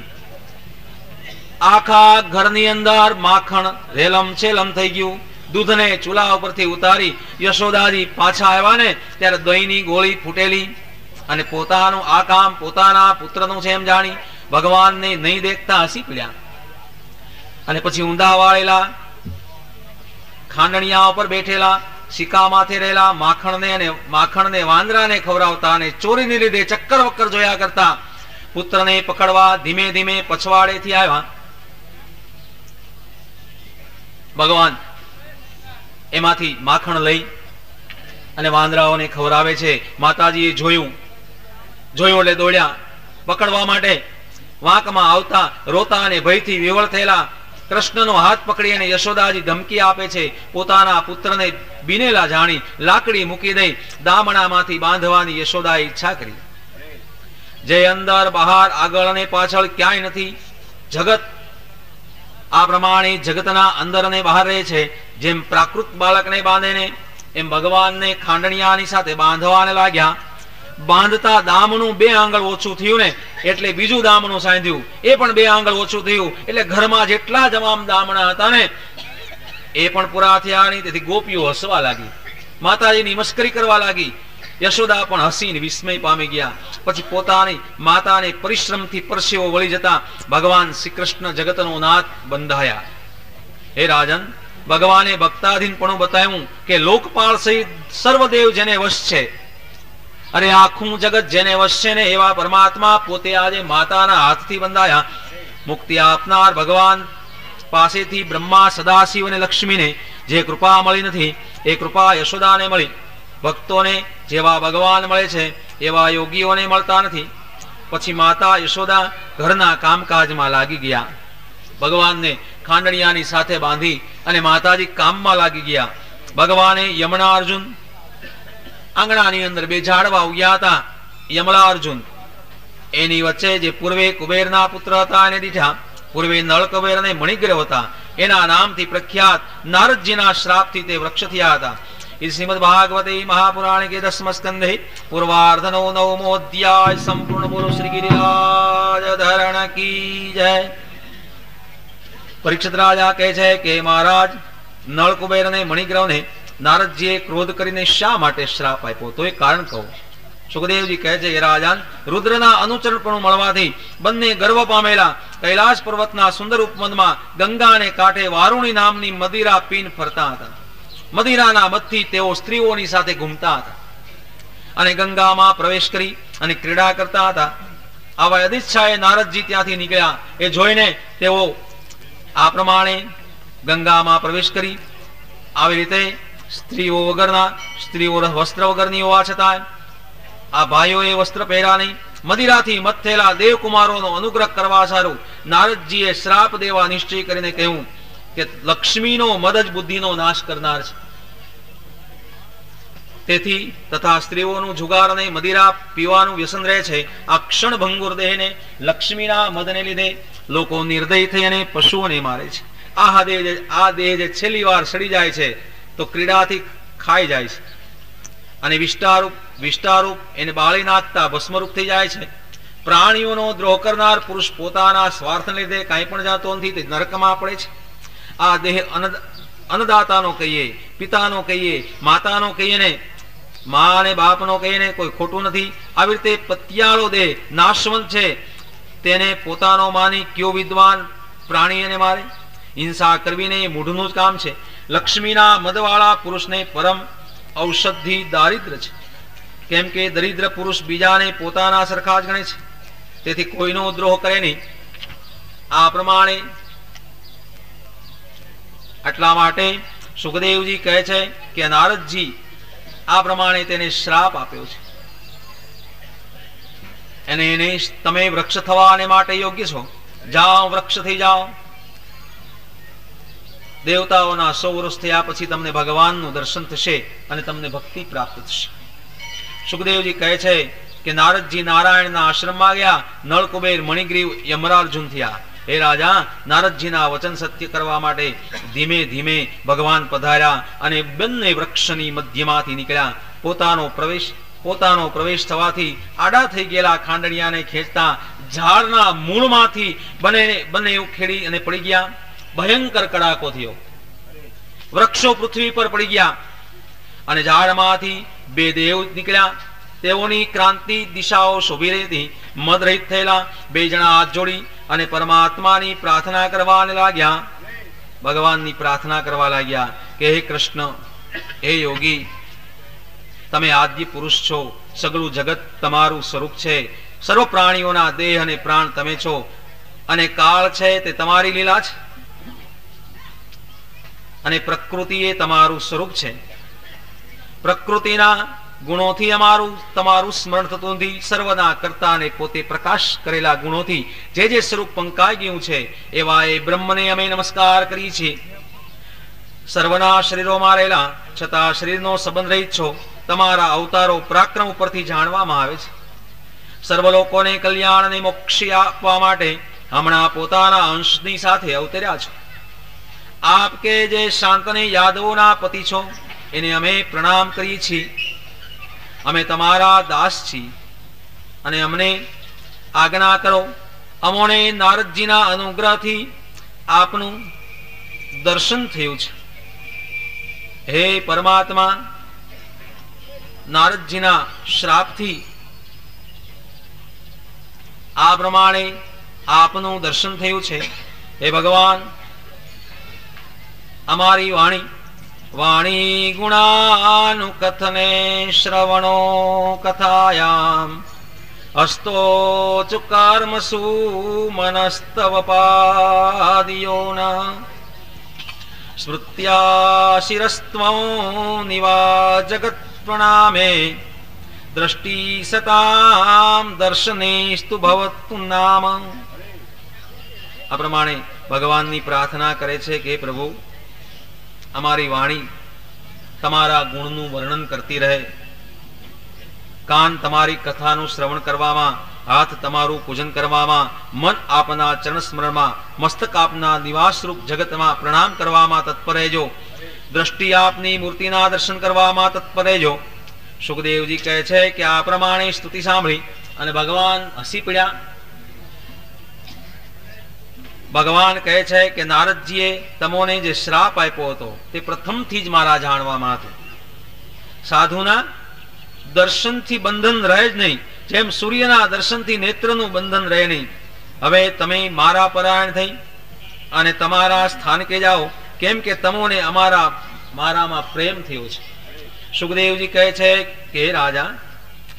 આખા ઘરની અંદર માખણ રેલમ છેલમ થઈ ગયું. દૂધને ચૂલા ઉપરથી ઉતારી યશોદાજી પાછા આવ્યા ને ત્યારે દહીંની ગોળી ફૂટેલી અને પોતાનું આ કામ પોતાના પુત્રનું છે એમ જાણી ભગવાનને નહીં દેખતા હસી પડ્યા. અને પછી ઊંધા વાળેલા ખાંડણિયા ઉપર બેઠેલા સિક્કા માથે રહેલા માખણને વાંદરાને ખવડાવતા અને ચોરીને લીધે ચક્કર વક્કર જોયા કરતા પુત્રને પકડવા ધીમે ધીમે પછવાડેથી આવ્યા. ભગવાન એમાંથી માખણ લઈ અને વાંદરાઓને ખવડાવે છે. માતાજીએ જોયું એટલે દોડ્યા પકડવા માટે. વાંકમાં આવતા રોતા અને ભયથી વિવળ થયેલા કૃષ્ણનો હાથ પકડી અને યશોદાજી ધમકી આપે છે. પોતાના પુત્રને બિનેલા જાણી લાકડી મૂકી દઈ દામણામાંથી બાંધવાની યશોદાએ ઈચ્છા કરી. જે અંદર બહાર આગળ અને પાછળ ક્યાંય નથી. જગત આ પ્રમાણે જગતના અંદર અને બહાર રહે છે. જેમ પ્રાકૃત બાળકને બાંધે ને એમ ભગવાનને ખાંડણિયાની સાથે બાંધવાને લાગ્યા. બાંધતા દામનું 2 આંગળ ઓછું થયું ને એટલે બીજું દામનું સાંધ્યું, એ પણ 2 આંગળ ઓછું થયું. એટલે ઘરમાં જેટલા તમામ દામણા હતા ને એ પણ પૂરા થયા નહીં. તેથી ગોપીઓ હસવા લાગી, માતાજીની મસ્કરી કરવા લાગી. યશોદા પણ હસીને વિસ્મય પામી ગયા. પછી પોતાની માતાને પરિશ્રમથી પરસેવો વળી જતા ભગવાન શ્રી કૃષ્ણ જગતનો નાથ બંધાયા. હે રાજન, ભગવાને ભક્તાધીન પણ બતાવ્યું કે લોકપાળ સહિત સર્વદેવ જેને વશ છે, અરે આખું જગત જેને વશ છે ને એવા પરમાત્મા પોતે આજે માતાના હાથથી બંધાયા. મુક્તિ આપનાર ભગવાન પાસેથી બ્રહ્મા, સદાશિવ અને લક્ષ્મીને જે કૃપા મળી નથી એ કૃપા યશોદાને મળી. ભક્તોને જેવા ભગવાન મળે છે એવા યોગીઓને મળતા નથી. પછી માતા યશોદા ઘરના કામકાજમાં લાગી ગયા. ભગવાનને ખાંડણિયાની સાથે બાંધી અને માતાજી કામમાં લાગી ગયા. ભગવાને યમના અર્જુન આંગણાની અંદર બે ઝાડવા ઉગ્યા હતા. યમલા અર્જુન એની વચ્ચે જે પૂર્વે કુબેરના પુત્ર હતા એને દીઠા. પૂર્વે નળ કુબેર અને મણિગ્રહ હતા. એના નામથી પ્રખ્યાત નારદજીના શ્રાપથી તે વૃક્ષ થયા હતા. શ્રીમદ ભાગવતે મહાપુરાણે 10મ સ્કંધે પૂર્વાર્ધનો 9મો અધ્યાય સંપૂર્ણ. બોલો શ્રી ગિરિરાજ ધરણ કી જય. પરીક્ષિત રાજા કહે છે કે મહારાજ, નળ કુબેર અને મણિગ્રહને નારદજીએ ક્રોધ કરીને શા માટે શ્રાપ આપ્યો, તો એ કારણ કહો. સુખદેવજી કહે છે કે રાજન, રુદ્રના અનુચરપણું મળવાથી બંને ગર્વ પામેલા કૈલાશ પર્વતના સુંદર ઉપવનમાં ગંગાને કાંઠે વારુણી નામની મદિરા પીન ફરતા હતા. મદિરાના મદથી તેઓ સ્ત્રીઓની સાથે ઘૂમતા હતા અને ગંગામાં પ્રવેશ કરી અને ક્રીડા કરતા હતા. આવા અદિચ્છાએ નારદજી ત્યાંથી નીકળ્યા. એ જોઈને તેઓ આ પ્રમાણે ગંગામાં પ્રવેશ કરી. આવી રીતે સ્ત્રીઓ વસ્ત્ર વગરની હોવા છતાં આ ભાઈઓએ વસ્ત્ર પહેર્યા નહીં. મદિરાથી મત થયેલા દેવકુમારોનો અનુગ્રહ કરવા સારું નારદજીએ શ્રાપ દેવા નિશ્ચય કરીને કહ્યું કે લક્ષ્મીનો મદ જ બુદ્ધિનો નાશ કરનાર છે. તેથી તથા સ્ત્રીઓનું જુગાર અને મદિરા પીવાનું વ્યસન રહે છે. આ ક્ષણ ભંગુર દેહને લક્ષ્મીના મદને લીધે લોકો નિર્દય થઈ અને પશુઓને મારે છે. આ દેહ જે છેલ્લી વાર સડી જાય છે તો ક્રીડાથી ખાઈ જાય છે અને વિષ્ટારૂપ એને બાળી નાખતા ભસ્મરૂપ થઈ જાય છે. પ્રાણીઓનો દ્રોહ કરનાર પુરુષ પોતાના સ્વાર્થને લીધે કાંઈ પણ જાતો નથી, તે નરકમાં પડે છે. આ દેહ અન્નદાતાનો કહીએ, પિતાનો કહીએ, માતાનો કહીએ ને મા અને બાપનો કહીએ ને કોઈ ખોટું નથી. આવી રીતે પતિયાળો દેહ નાશવંત છે. તેને પોતાનો માની કયો વિદ્વાન પ્રાણી એને મારે? હિંસા કરવી ને એ મૂઢનું જ કામ છે. લક્ષ્મીના મદવાળા પુરુષને પરમ ઔષધિ દારિદ્ર છે. કેમ કે દરિદ્ર પુરુષ બીજાને પોતાના સરખા જ ગણે છે. તેથી કોઈનો દ્રોહ કરે નહીં. આ પ્રમાણે એટલા માટે સુખદેવજી કહે છે કે નારદજી આ પ્રમાણે તેને શ્રાપ આપ્યો છે. એને તમે વૃક્ષ થવાને માટે યોગ્ય છો. જાઓ, વૃક્ષ થઈ જાઓ. દેવતાઓના 100 વર્ષ થયા પછી તમને ભગવાનનું દર્શન થશે અને તમને ભક્તિ પ્રાપ્ત થશે. સુખદેવજી કહે છે કે નારદજી નારાયણના આશ્રમમાં ગયા. નળ કુબેર મણિગ્રીવ યમરાર્જુન થયા. હે રાજા, નારદજીના વચન સત્ય કરવા માટે ધીમે ધીમે ભગવાન પધાર્યા અને બંને વૃક્ષની મધ્યમાંથી નીકળ્યા. પોતાનો પ્રવેશ થવાથી આડા થઈ ગયેલા ખાંડણિયાને ખેંચતા ઝાડના મૂળમાંથી બંને ઉખેડી અને પડી ગયા. ભયંકર કડાકો થયો. વૃક્ષો પૃથ્વી પર પડી ગયા અને ઝાડમાંથી 2 દેવ નીકળ્યા. તેઓની ક્રાંતિ દિશાઓ શોભી રહી હતી. મદરહિત થયેલા 2 જણા હાથ જોડી અને પરમાત્માની પ્રાર્થના કરવા લાગ્યા. ભગવાનની પ્રાર્થના કરવા લાગ્યા કે હે કૃષ્ણ, હે યોગી, તમે આદ્ય પુરુષ છો. સગળું જગત તમારું સ્વરૂપ છે. સર્વ પ્રાણીઓના દેહ અને પ્રાણ તમે છો અને કાળ છે તે તમારી લીલા છે અને પ્રકૃતિ એ તમારું સ્વરૂપ છે. પ્રકૃતિના ગુણોથી તમારું સ્મરણ થતું નથી. સર્વના કરતા અને પોતે પ્રકાશ કરેલા ગુણોથી જે સ્વરૂપ પંકાઈ ગયું છે એવા એ બ્રહ્મને અમે નમસ્કાર કરીએ છીએ. સર્વના શરીરોમાં રહેલા છતાં શરીરનો સંબંધ રહિત છો. તમારા અવતારો પરાક્રમ ઉપરથી જાણવામાં આવે છે. સર્વ લોકોને કલ્યાણ અને મોક્ષ આપવા માટે હમણાં પોતાના અંશની સાથે અવતર્યા છો. આપ કે જે શાંતને યાદવોના પતિ છો એને અમે પ્રણામ કરીએ છીએ. અમે તમારા દાસ છીએ અને અમને આજ્ઞા કરો. અમોને નારદજીના અનુગ્રહથી આપનું દર્શન થયું છે. હે પરમાત્મા, નારદજીના શ્રાપથી આ પ્રમાણે આપનું દર્શન થયું છે. હે ભગવાન, અમારી વાણી ગુણાનુકથને શ્રવણો કથાયામ હસ્તો કર્મસુ મનસ્તવ પાદિયોના સ્મૃત્યા શિરસ્ત્વં નિવા જગત પ્રણામે દ્રષ્ટિ સતામ દર્શનેસ્તુ ભવતુ નામ. આ પ્રમાણે ભગવાનની પ્રાર્થના કરે છે કે પ્રભુ, અમારી વાણી તમારા ગુણનું વર્ણન કરતી રહે, કાન તમારી કથાનું શ્રવણ કરવામાં, હાથ તમારું પૂજન કરવામાં, મન આપના ચરણ સ્મરણમાં, મસ્તક આપના નિવાસરૂપ જગતમાં પ્રણામ કરવામાં તત્પર રહેજો, દ્રષ્ટિ આપની મૂર્તિના દર્શન કરવામાં તત્પર રહેજો. સુખદેવજી કહે છે કે આ પ્રમાણે સ્તુતિ સાંભળી અને ભગવાન હસી પડ્યા. ભગવાન કહે છે કે નારદજીએ તમોને જે શ્રાપ આપ્યો હતો તે પ્રથમથી જ મારા જાણવામાં હતો. સાધુના દર્શનથી બંધન રહે જ નહીં, જેમ સૂર્યના દર્શનથી નેત્રનું બંધન રહે નહીં. હવે તમે મારા પરાયણ થઈ અને તમારા સ્થાનકે જાઓ, કેમ કે તમોને મારામાં પ્રેમ થયો છે. સુખદેવજી કહે છે કે હે રાજા,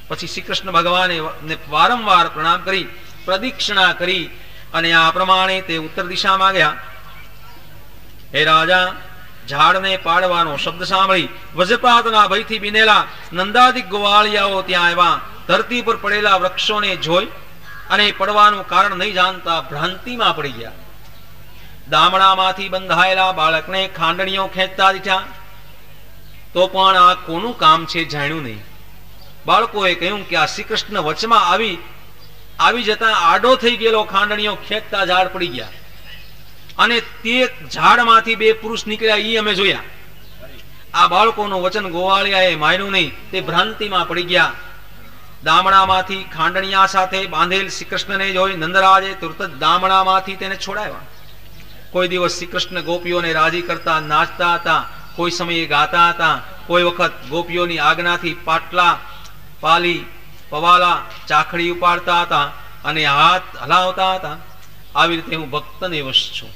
પછી શ્રી કૃષ્ણ ભગવાને વારંવાર પ્રણામ કરી પ્રદક્ષિણા કરી અને આ પ્રમાણે તે ઉત્તર દિશામાં ગયા. હે રાજા, ઝાડને પાડવાનો શબ્દ સાંભળી વજ્રપાતના ભયથી બીનેલા નંદાદિક ગોવાળિયાઓ ત્યાં આવ્યા. ધરતી પર પડેલા વૃક્ષોને જોઈ અને પડવાનું કારણ નહીં જાણતા ભ્રાંતિમાં પડી ગયા. દામડામાંથી બંધાયેલા બાળકને ખાંડણીઓ ખેંચતા દીઠા તો પણ આ કોનું કામ છે જાણ્યું નહીં. બાળકોએ કહ્યું કે આ શ્રી કૃષ્ણ વચમાં આવી જતા આડો થઈ ગયેલો ખાંડણીઓ ખેંચતા ઝાડ પડી ગયા અને તે ઝાડમાંથી બે પુરુષ નીકળ્યા એ અમે જોયા. આ બાળકોનું વચન ગોવાળિયાએ માન્યું નહીં, તે ભ્રાંતિમાં પડી ગયા. દામડામાંથી ખાંડણીયા સાથે બાંધેલ શ્રી કૃષ્ણને જોઈ નંદરાજે તુરત જ દામડામાંથી તેને છોડાવ્યા. કોઈ દિવસ શ્રી કૃષ્ણ ગોપીઓને રાજી કરતા નાચતા હતા, કોઈ સમયે ગાતા હતા, કોઈ વખત ગોપીઓની આજ્ઞાથી પાટલા, પાલી, પવાલા, ચાખડી ઉપાડતા હતા અને હાથ હલાવતા હતા. આવી રીતે હું ભક્તને વશ છું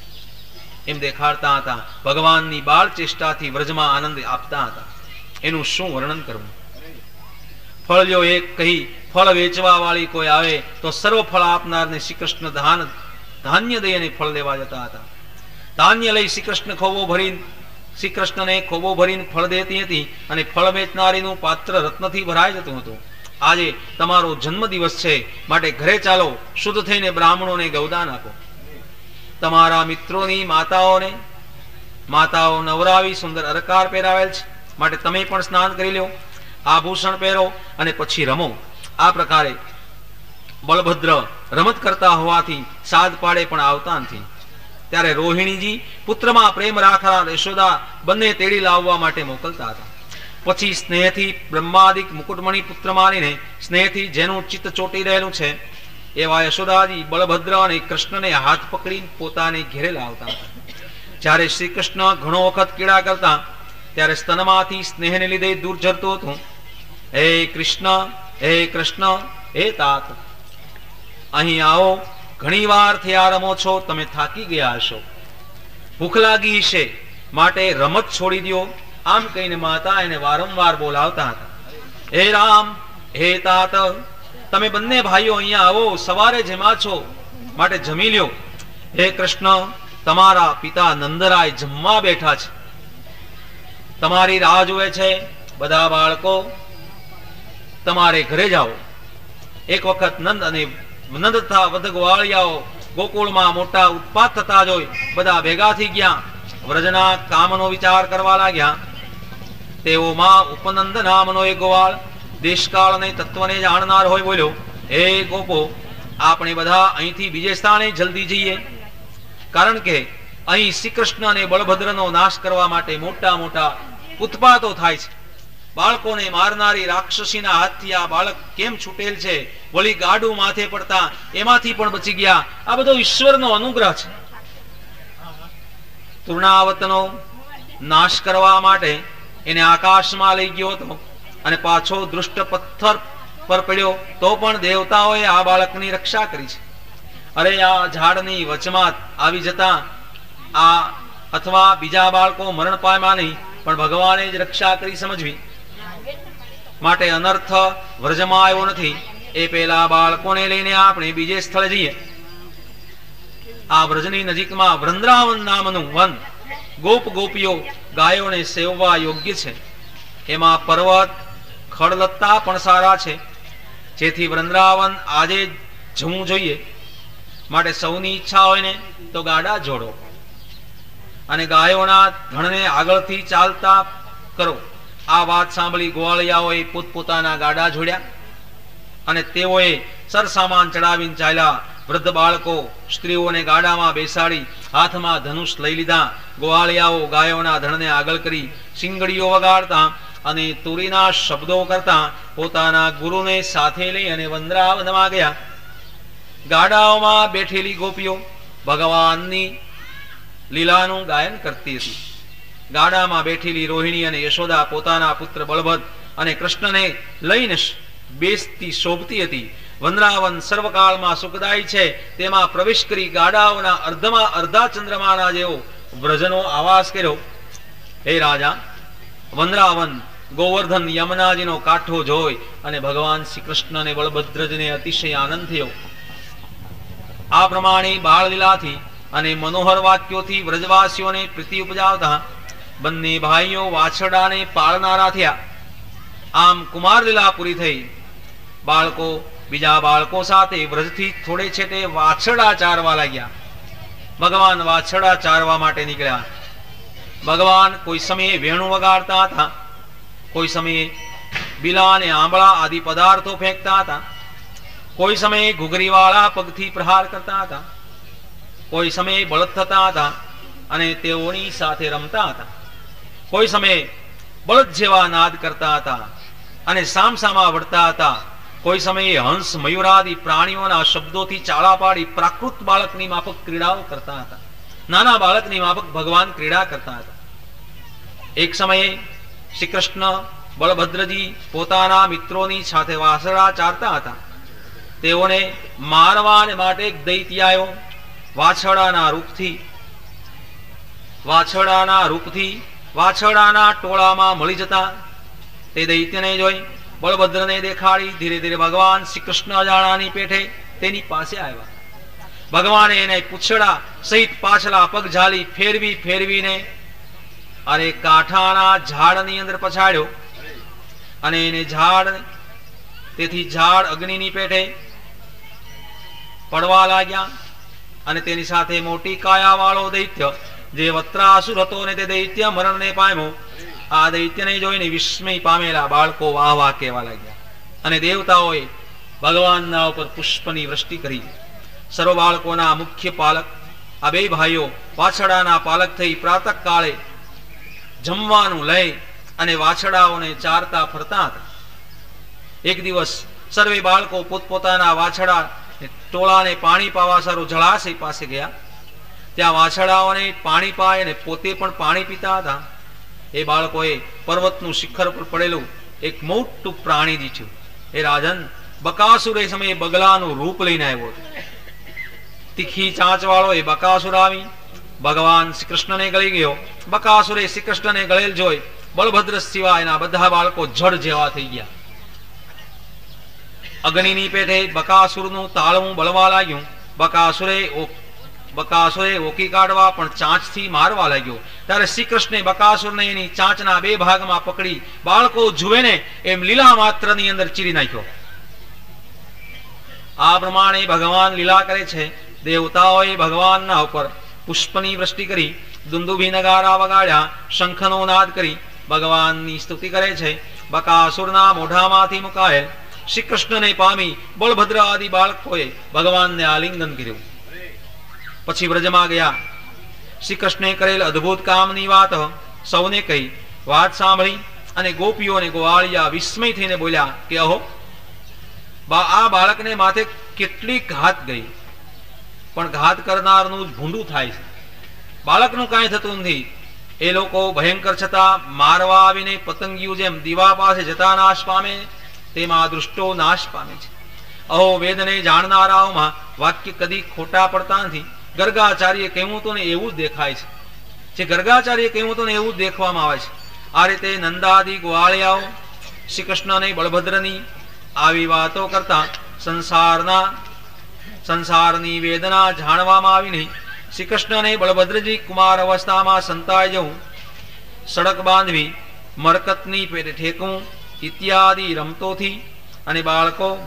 એમ દેખાડતા હતા. ભગવાનની બાળ ચેષ્ટાથી વ્રજમાં આનંદ આપતા હતા. એનું શું વર્ણન કરવું. ફળ લ્યો એક કહી ફળ વેચવા વાળી કોઈ આવે તો સર્વ ફળ આપનારને શ્રી કૃષ્ણ ધાન્ય દઈને ફળ લેવા જતા હતા. ધાન્ય લઈ શ્રી કૃષ્ણને ખોબો ભરીને ફળ દેતી હતી અને ફળ વેચનારીનું પાત્ર રત્નથી ભરાઈ જતું હતું. આજે તમારો જન્મદિવસ છે, માટે ઘરે ચાલો, શુદ્ધ થઈને બ્રાહ્મણોને ગૌદાન આપો. તમારા મિત્રોની માતાઓ નવરાવી સુંદર અરકાર પહેરાવેલ છે, માટે તમે પણ સ્નાન કરી લો, આભૂષણ પહેરો અને પછી રમો. આ પ્રકારે બળભદ્ર રમત કરતા હોવાથી સાદ પાડે પણ આવતા નથી. ત્યારે રોહિણીજી પુત્રમાં પ્રેમ રાખનાર યશોદા બંને તેડી લાવવા માટે મોકલતા હતા. પછી સ્નેહથી બ્રહ્માદિક મુકુટમણી પુત્ર માનીને સ્નેહથી જેનું ચિત્ત ચોટી રહેલું છે એવા યશોદાજી બળભદ્ર અને કૃષ્ણને હાથ પકડીને પોતાને ઘેરે લાવતા હતા. જ્યારે શ્રી કૃષ્ણ ઘણો વખત કીડા કરતા ત્યારે સ્તનમાંથી સ્નેહને લીધે દૂર જતું હતું. હે કૃષ્ણ, હે તાત, અહીં આવો, ઘણી વાર થયા રમો છો, તમે થાકી ગયા હશો, ભૂખ લાગી હશે, માટે રમત છોડી દો. આમ કહીને માતા એને વારંવાર બોલાવતા હતા. હે રામ, હે તાત, તમે બંને ભાઈઓ અહીંયા આવો, સવારે જમા છો, માટે જમી લ્યો. હે કૃષ્ણ, તમારા પિતા નંદરાય જમવા બેઠા છે, તમારી રાહ જુએ છે. બધા બાળકો તમારે ઘરે જાઓ. એક વખત નંદ તથા વધગવાળિયાઓ ગોકુળમાં મોટા ઉત્પાત થતા જોઈ બધા ભેગા થઈ ગયા. વ્રજના કામનો વિચાર કરવા લાગ્યા. તેઓમાં ઉપનંદ નામનો એક ગોવાળ દેશકાળ અને તત્વને જાણનાર હોય બોલ્યો, હે ગોપો, આપણે બધા અહીંથી બીજે સ્થાને જલ્દી જઈએ, કારણ કે અહીં શ્રી કૃષ્ણ અને બળભદ્રનો નાશ કરવા માટે મોટા મોટા ઉત્પાતો થાય છે. બાળકોને મારનારી રાક્ષસીના હાથથી આ બાળક કેમ છૂટેલ છે, વળી ગાડું માથે પડતા એમાંથી પણ બચી ગયા. આ બધો ઈશ્વરનો અનુગ્રહ છે. તૃણાવતનો નાશ કરવા માટે એને આકાશમાં લઈ ગયો હતો અને પાછો દૃષ્ટ પથ્થર પર પડ્યો તો પણ દેવતાઓએ આ બાળકની રક્ષા કરી છે. અરે આ ઝાડની વચમાં આવી જતા આ અથવા બીજા બાળકો મરણ પામ્યા નહીં, પણ ભગવાને જ રક્ષા કરી સમજવી. માટે અનર્થ વ્રજમાં આવ્યો નથી. એ પેલા બાળકોને લઈને આપણે બીજે સ્થળે જઈએ. આ વ્રજની નજીકમાં વૃંદાવન નામનું વન ગોપીઓ ગાયોને સેવવા યોગ્ય છે. એમાં પર્વત ખડલત્તા પણ સારા છે, જેથી વૃંદાવન આજે જવું જોઈએ. માટે સૌની ઈચ્છા હોય ને તો ગાડા જોડો અને ગાયોના ધણને આગળથી ચાલતા કરો. આ વાત સાંભળી ગોવાળિયાઓએ પોતપોતાના ગાડા જોડ્યા અને તેઓએ સરસામાન ચડાવીને ચાલ્યા. વૃદ્ધ બાળકો સ્ત્રીઓને ગાડામાં બેસાડી હાથમાં ધનુષ લઈ લીધા. ગોવાળિયાઓ ગાયોના ધણને આગળ કરી સિંગડીઓ વગાડતા અને તુરીના શબ્દો કરતા પોતાના ગુરુને સાથે લઈ અને વંદરાવનમાં ગયા. ગાડાઓમાં બેઠેલી ગોપીઓ ભગવાનની લીલાનું ગાયન કરતી હતી. ગાડામાં બેઠેલી રોહિણી અને યશોદા પોતાના પુત્ર બળભદ્ર અને કૃષ્ણને લઈને બેસતી શોભતી હતી. વંદરાવન સર્વકાળમાં સુખદાયી છે તેમાં પ્રવેશ કરી ગાડાઓના અર્ધમાં અર્ધા ચંદ્રમાના જેવો વ્રજનો આવાસ કર્યો. હે રાજા, વંદરાવન ગોવર્ધન યમુનાજીનો કાંઠો જોઈ અને ભગવાન શ્રી કૃષ્ણ અને બળભદ્રજીને અતિશય આનંદ થયો. આ પ્રમાણે બાળલીલાથી અને મનોહર વાક્યોથી વ્રજવાસીઓને પ્રીતિ ઉપજાવતા બંને ભાઈઓ વાછરડાને પાળનારા થયા. આમ કુમાર લીલા પૂરી થઈ. બાળકો બીજા બાળકો સાથે વ્રજથી થોડે છેટે વાછરડા ચારવા લાગ્યા. ભગવાન વાછરડા ચારવા માટે નીકળ્યા. ભગવાન કોઈ સમયે વેણુ વગાડતા હતા, કોઈ સમયે બીલા અને આંબળા આદિ પદાર્થો ફેંકતા હતા, કોઈ સમયે ઘૂઘરીવાળા પગથી પ્રહાર કરતા હતા, કોઈ સમયે બળદ થતા હતા અને તેઓની સાથે રમતા હતા, કોઈ સમયે બળદ જેવા નાદ કરતા હતા અને સામસામા વળતા હતા, કોઈ સમયે હંસ મયુરાદિ પ્રાણીઓના શબ્દોથી ચાળા પાડી પ્રાકૃત બાળકની માફક ક્રીડાઓ કરતા હતા. નાના બાળકની માફક ભગવાન ક્રીડા કરતા હતા. એક સમયે શ્રી કૃષ્ણ બળભદ્રજી પોતાના મિત્રોની સાથે વાછરડા ચારતા હતા. તેઓને મારવા માટે એક દૈત્ય આવ્યો. વાછરડાના રૂપથી વાછરડાના ટોળામાં મળી જતા તે દૈત્યને જોઈ બળભદ્રને દેખાડી ધીરે ધીરે ભગવાન શ્રી કૃષ્ણ અજાણાની પેઠે તેની પાસે આવ્યા. ભગવાને એને પૂંછડા સહિત પાછલા પગ ઝાલી ફેરવીને અને કાંઠાના ઝાડની અંદર પછાડ્યો અને એને ઝાડ અગ્નિની પેઠે પડવા લાગ્યા. અને તેની સાથે મોટી કાયા વાળો દૈત્ય જે વત્રાસુર હતો અને તે દૈત્ય મરણને પામ્યો. આ દૈત્યને જોઈને વિસ્મય પામેલા બાળકો વાહ વાહ કહેવા લાગ્યા અને દેવતાઓએ ભગવાનના ઉપર પુષ્પની વૃષ્ટિ કરી. સર્વ બાળકોના મુખ્ય પાલક આ બે ભાઈઓ વાછરડાના પાલક થઈ પ્રાતઃ કાળે જમવાનું લઈ અને વાછરડાઓને ચારતા ફરતા હતા. એક દિવસ સર્વે બાળકો પોતપોતાના વાછરડા ટોળાને પાણી પાવા સારું જળાશય પાસે ગયા. ત્યાં વાછરડાઓને પાણી પાય અને પોતે પણ પાણી પીતા હતા. એ બાળકોએ પર્વતનું શિખર પર પડેલું એક મોટું પ્રાણી દીઠ્યું. એ રાજન, બકાસુર એ સમયે બગલાનું રૂપ લઈને આવ્યો હતો. તીખી ચાંચ વાળો એ બકાસુર આવી ભગવાન શ્રી કૃષ્ણને ગળી ગયો. બકાસુરે શ્રી કૃષ્ણને ગળેલ જોઈ બળભદ્ર સિવાય એના બધા બાળકો જળ જેવા થઈ ગયા. અગ્નિની પેઠે બકાસુરનું તાળવું બળવા લાગ્યું. બકાસુરે ઓકી કાઢવા પણ ચાંચથી મારવા લાગ્યો. ત્યારે શ્રી કૃષ્ણે બકાસુરને એની ચાંચના બે ભાગમાં પકડી બાળકો જુએ ને એમ લીલા માત્રની અંદર ચીરી નાખ્યો. આ પ્રમાણે ભગવાન લીલા કરે છે. દેવતાઓએ ભગવાનના ઉપર પુષ્પની વૃષ્ટિ કરી, દુંદુભી નગારા વગાડ્યા, શંખનો નાદ કરી ભગવાનની સ્તુતિ કરે છે. બકાસુરના મોઢામાંથી મુકાયેલ શ્રી કૃષ્ણને પામી બળભદ્ર આદિ બાળકોએ ભગવાનને આલિંગન કર્યું. પછી વ્રજમાં ગયા. શ્રી કૃષ્ણે કરેલ અદ્ભુત કામની વાત સૌને કહી. વાત સાંભળી અને ગોપીઓને ગોવાળિયા વિસ્મય થઈને બોલ્યા કે અહો, આ બાળકને માથે કેટલી ઘાત ગઈ, પણ ઘાત કરનારનું જ ભૂંડું થાય છે. બાળકનું કાંઈ થતું નથી. એ લોકો ભયંકર છતાં મારવા આવીને પતંગિયું જેમ દીવા પાસે જતા નાશ પામે તેમાં દૃષ્ટો નાશ પામે છે. અહો, વેદને જાણનારાઓમાં વાક્ય કદી ખોટા પડતા નથી. ગર્ગાચાર્ય કહ્યું હતું ને એવું જ દેખાય છે. જે ગર્ગાચાર્ય કહ્યું હતું ને એવું જ દેખવામાં આવે છે. આ રીતે નંદાદિ ગોવાળિયાઓ શ્રી કૃષ્ણ અને બળભદ્રની આવી વાતો કરતા સંસારની વેદના જાણવામાં આવી નહીં. શ્રી કૃષ્ણ અને બળભદ્રજી કુમાર અવસ્થામાં સંતાઈ જવું, સડક બાંધવી, મરકતની પેટે ઠેકવું ઇત્યાદિ રમતોથી અને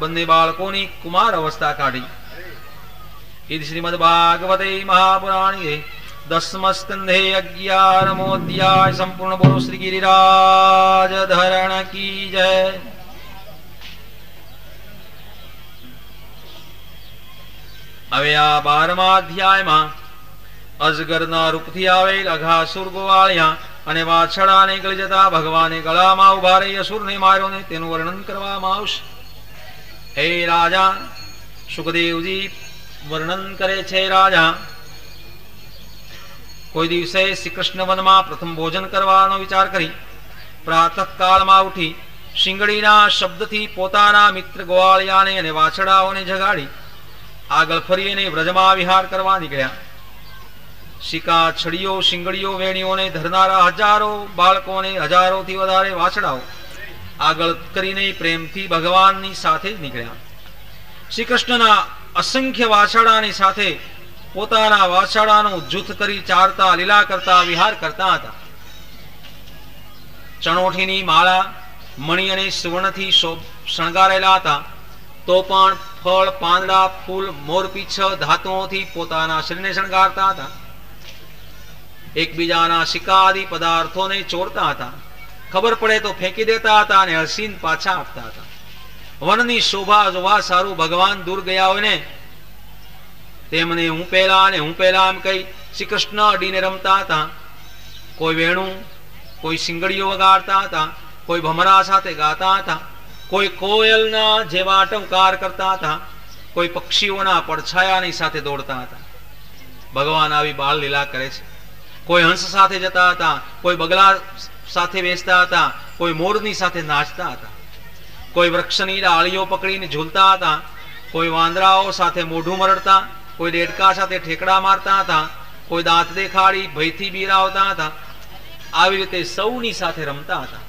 બંને બાળકોની કુમાર અવસ્થા કાઢી. શ્રીમદ ભાગવતે મહાપુરાણે दसम स्कंधे 11मो अध्याय संपूर्ण बोलो श्री गिरिराज धरण की जय। હવે આ 12મા અધ્યાયમાં અજગરના રૂપથી આવેલ અઘાસુર ગોવાળિયા અને વાછડાને ગળી જતા ભગવાને ગળામાં ઉભા રહી અસુરને માર્યો ને તેનું વર્ણન કરવામાં આવશે। હે રાજા, સુખદેવજી વર્ણન કરે છે, રાજા કોઈ દિવસે શ્રી કૃષ્ણ વનમાં પ્રથમ ભોજન કરવાનો વિચાર કરી પ્રાતઃકાળમાં ઉઠી શિંગડીના શબ્દથી પોતાના મિત્ર ગોવાળિયાને અને વાછડાઓને જગાડી આગળ ફરીને વ્રજમાં વિહાર કરવા નીકળ્યા। શિકા છડીઓ શિંગડીઓ વેણીઓને ધરનારા હજારો બાળકોને હજારોથી વધારે વાછડાઓ આગળ કરીને પ્રેમથી ભગવાનની સાથે જ નીકળ્યા। શ્રી કૃષ્ણના અસંખ્ય વાછડાની સાથે પોતાના વાછડાનું જૂથ કરી ચારતા લીલા કરતા વિહાર કરતા હતા। ચણોઠીની માળા મણિ અને સુવર્ણથી શણગારેલા હતા, તો પણ ફળ પાંદડા ફૂલ મોરપીછ ધાતુઓથી પોતાના શરીરને શણગારતા હતા। એકબીજાના સિક્કા આદि પદાર્થોને ચોરતા હતા, ખબર પડે તો ફેંકી દેતા હતા અને હસીન પાછા આપતા હતા। વનની શોભા જોવા સારું ભગવાન દૂર ગયા હોય ને તેમને હું પેલા એમ કહી શ્રી કૃષ્ણ અડીને રમતા હતા। કોઈ વેણું, કોઈ સિંગડીઓ વગાડતા હતા, કોઈ ભમરા સાથે ગાતા હતા, કોઈ કોયલના જેવા ટંકાર કરતા હતા, કોઈ પક્ષીઓના પડછાયાની સાથે દોડતા હતા। ભગવાન આવી બાળ લીલા કરે છે। કોઈ હંસ સાથે જતા હતા, કોઈ બગલા સાથે બેસતા હતા, કોઈ મોરની સાથે નાચતા હતા, કોઈ વૃક્ષની ડાળીઓ પકડીને ઝૂલતા હતા, કોઈ વાંદરાઓ સાથે મોઢું મરડતા, કોઈ દેડકા સાથે ઠેકડા મારતા હતા, કોઈ દાંત દેખાડી ભયથી બીરાવતા હતા। આવી રીતે સૌની સાથે રમતા હતા।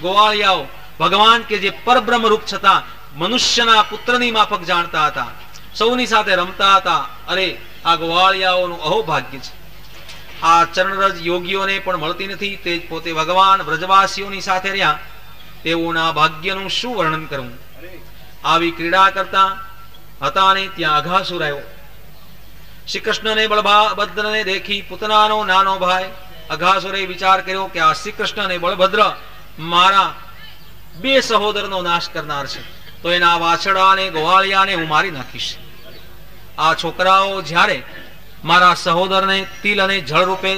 ગોવાળિયાઓ ભગવાન કે જે પરબ્રહ્મ રૂપ છતાં મનુષ્યના પુત્રની માફક જાણતા હતા, સૌની સાથે રમતા હતા। અરે આ ગોવાળિયાઓનું અહોભાગ્ય છે। આ ચરણરજ યોગીઓને પણ મળતી નથી, તે પોતે ભગવાન વ્રજવાસીઓની સાથે રહ્યા, તેઓના ભાગ્યનું શું વર્ણન કરવું। આવી ક્રીડા કરતા હતા ને ત્યાં અઘાસુર આવ્યો। શ્રી કૃષ્ણને બળભદ્રને દેખી પૂતનાનો નાનો ભાઈ અઘાસુરે વિચાર કર્યો કે આ શ્રી કૃષ્ણ અને બળભદ્ર મારા બે સહોદરનો નાશ કરનાર છે, તો એના વાછડા અને ગોવાળિયાને હું મારી નાખીશ। આ છોકરાઓ જ્યારે મારા સહોદરને તિલ અને જળ રૂપે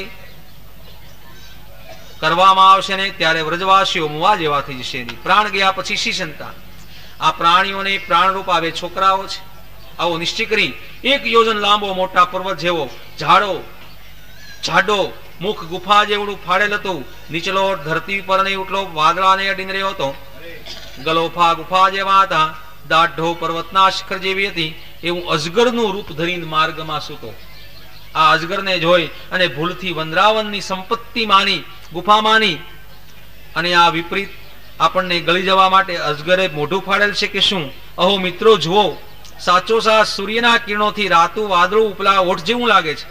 કરવામાં આવશે ને ત્યારે વ્રજવાસીઓ મુવા જેવા થઈ જશે। પ્રાણ ગયા પછી શી ચિંતા। આ પ્રાણીઓને પ્રાણરૂપ આવે છોકરાઓ છે। આવો નિશ્ચય કરી 1 યોજન લાંબો મોટા પર્વત જેવો જાડો મુખ ગુફા જેવડું ફાડેલ હતું, નીચલો ધરતી પર ને ઉટલો વાદળાને અડીને રહ્યો હતો। ગલોફા ગુફા જેવા હતા, દાઢો પર્વતના શિખર જેવી હતી, એવું અજગરનું રૂપ ધરીને માર્ગમાં સૂતો। આ અજગરને જોઈ અને ભૂલથી વંદરાવનની સંપત્તિ માની ગુફા માની અને આ વિપરીત આપણને ગળી જવા માટે અજગરે મોઢું ફાડેલ છે કે શું? અહો મિત્રો જુઓ, સાચો સાચ સૂર્યના કિરણોથી રાતું વાદળું ઉપલા ઓઠ જેવું લાગે છે।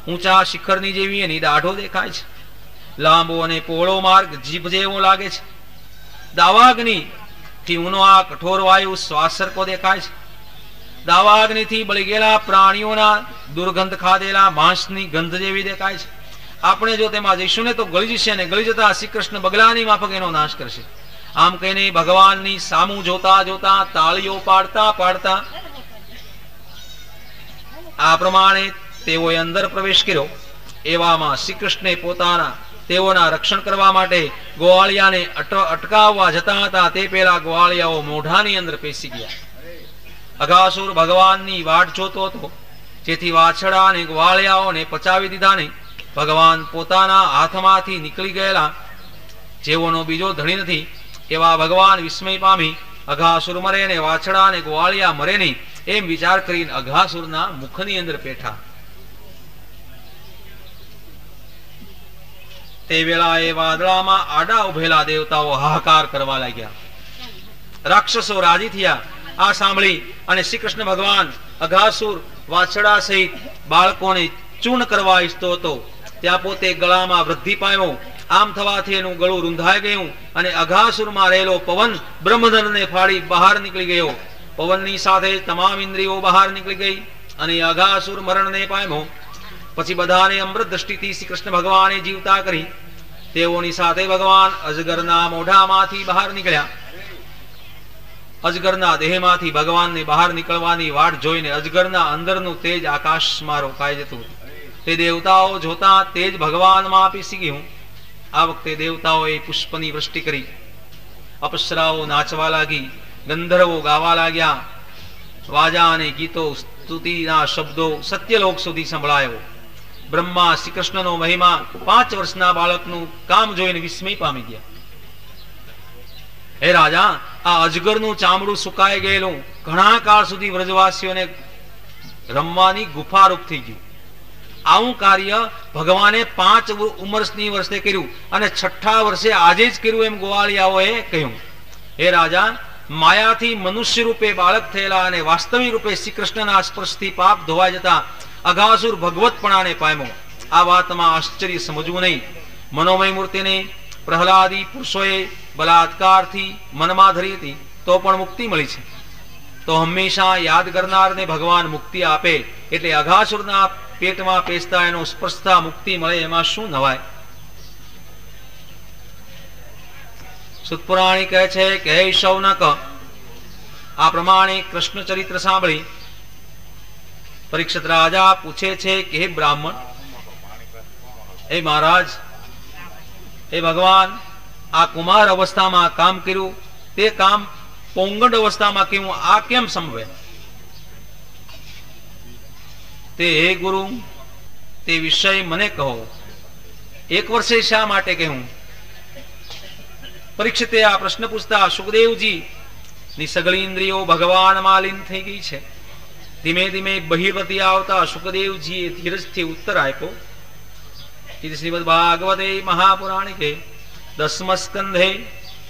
ઊંચા શિખરની જેવી એની દાઢો દેખાય છે। લાંબો અને પહોળો માર્ગ જીભ જેવો લાગે છે। દાવાગ્નિથી ઊનો આ કઠોર વાયુ શ્વાસર્કો દેખાય છે। દાવાગ્નિથી બળી ગયેલા પ્રાણીઓના દુર્ગંધ ખાધેલા માંસની ગંધ જેવી દેખાય છે। આપણે જો તેમાં જઈશું ને તો ગળી જશે અને ગળી જતા શ્રી કૃષ્ણ બગલાની માફક એનો નાશ કરશે। આમ કહીને ભગવાનની સામું જોતા જોતા તાળીઓ પાડતા પાડતા આ પ્રમાણે તેઓએ અંદર પ્રવેશ કર્યો। એવામાં શ્રી કૃષ્ણે તેઓના રક્ષણ કરવા માટે ગોવાળિયાને અટકાવવા જતા હતા, તે પહેલા ગોવાળિયાઓ મોઢાની અંદર પેસી ગયા। અઘાસુર ભગવાનની વાટ જોતો હતો, જેથી વાછડા અને ગોવાળિયાઓને પચાવી દીધા નહીં। ભગવાન પોતાના હાથમાંથી નીકળી ગયેલા, જેઓનો બીજો ધણી નથી, એવા ભગવાન વિસ્મય પામી અઘાસુર મરે ને વાછડા અને ગોવાળિયા મરે નહીં એમ વિચાર કરીને અઘાસુરના મુખની અંદર પેઠા। તે વેળાએ વાદળામાં આડા ઉભેલા દેવતાઓ હાહાકાર કરવા લાગ્યા। રાક્ષસો રાજી થયા। આ સાંભળી અને શ્રી કૃષ્ણ ભગવાન અઘાસુર વાછડા સહિત બાળકોને ચૂર્ણ કરવા ઈચ્છતો હતો, ત્યાં પોતે ગળામાં વૃદ્ધિ પામ્યો। આમ થવાથી એનું ગળું રૂંધાઈ ગયું અને અઘાસુરમાં રહેલો પવન બ્રહ્મધનને ફાડી બહાર નીકળી ગયો। પવનની સાથે તમામ ઇન્દ્રિયો બહાર નીકળી ગઈ અને અઘાસુર મરણને પામ્યો। પછી બધાને અમૃત દ્રષ્ટિથી શ્રી કૃષ્ણ ભગવાને જીવતા કરી તેઓની સાથે ભગવાન અજગરના મોઢામાંથી બહાર નીકળ્યા. અજગરના દેહમાંથી ભગવાનને બહાર નીકળવાની વાટ જોઈને અજગરના અંદરનું તેજ આકાશમાં રોકાઈ જતું. તે દેવતાઓ જોતા તેજ ભગવાનમાં પીસી ગયું. આ વખતે દેવતાઓએ પુષ્પની વૃષ્ટિ કરી, અપ્સરાઓ નાચવા લાગી, ગંધર્વો ગાવા લાગ્યા, વાજા અને ગીતો સ્તુતિના શબ્દો સત્યલોક સુધી સંભળાયો. બ્રહ્મા શ્રી કૃષ્ણનો મહિમા 5 વર્ષના બાળકનું કામ જોઈને વિસ્મય પામી ગયા. હે રાજા, આ અજગરનું ચામડું સુકાઈ ગયેલું ઘણા કાળ સુધી વ્રજવાસીઓને રમવાની ગુફારૂપ થઈ ગયું. આવું કાર્ય ભગવાને 5 ઉંમરની વર્ષે કર્યું અને 6ઠા વર્ષે આજે જ કર્યું એમ ગોવાળિયાઓએ કહ્યું. હે રાજા, માયાથી મનુષ્ય રૂપે બાળક થયેલા અને વાસ્તવિક રૂપે શ્રી કૃષ્ણના સ્પર્શથી પાપ ધોવાઈ જતા અઘાસુર ભગવતપણાને પામ્યો. આ વાતમાં આશ્ચર્ય સમજવું નહીં. મનોમય મૂર્તિને પ્રહલાદી પુરુષોએ બલાત્કારથી મનમાં ધરી હતી તો પણ મુક્તિ મળી છે. તો હંમેશા યાદ કરનારને ભગવાન મુક્તિ આપે એટલે અઘાસુરના પેટમાં પેસતા એનો સ્પર્શતા મુક્તિ મળે એમાં શું નવાય. સુતપુરાણી કહે છે કે હે શૌનક, આ પ્રમાણે કૃષ્ણ ચરિત્ર સાંભળી પરીક્ષિત રાજા પૂછે છે કે હે બ્રાહ્મણ, હે મહારાજ, હે ભગવાન, આ કુમાર અવસ્થામાં કામ કર્યું તે કામ પોંગંડ અવસ્થામાં કેવું, આ કેમ સંભવે? તે હે ગુરુ, તે વિષય મને કહો. 1 વર્ષે શા માટે કહ્યું? પરીક્ષિતે આ પ્રશ્ન પૂછતા સુખદેવજી ની સગળી ઇન્દ્રિયો ભગવાનમાં લીન થઈ ગઈ છે. ધીમે ધીમે બહિર્વતી આવતા સુખદેવજીએ ધીરજથી ઉત્તર આપ્યો. શ્રીમદ ભાગવતે મહાપુરાણિકે 10મ સ્કંધે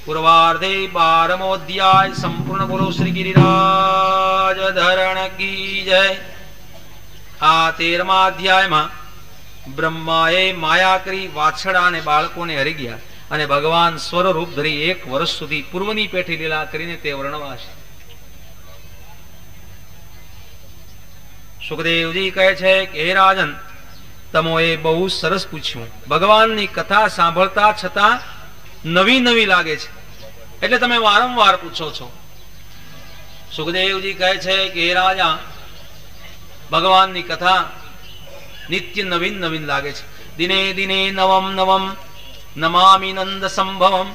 પૂર્વાર્ધે 12મો અધ્યાય સંપૂર્ણ. બોલો શ્રી ગિરિરાજ ધરણ કી જય. આ 13મા અધ્યાયમાં બ્રહ્માએ માયા કરી વાછડા અને બાળકોને હરી ગયા અને ભગવાન સ્વરૂપ ધરી 1 વર્ષ સુધી પૂર્વની પેઠી લીલા કરીને તે વર્ણવાશે. સુખદેવજી કહે છે કે હે રાજન, તમોએ બહુ સરસ પૂછ્યું. ભગવાનની કથા સાંભળતા છતાં નવી નવી લાગે છે એટલે તમે વારંવાર પૂછો છો. સુખદેવજી કહે છે કે હે રાજા, ભગવાનની કથા નિત્ય નવીન નવીન લાગે છે. દિને દિને નવમ નવમ નમામિ નંદ સંભવમ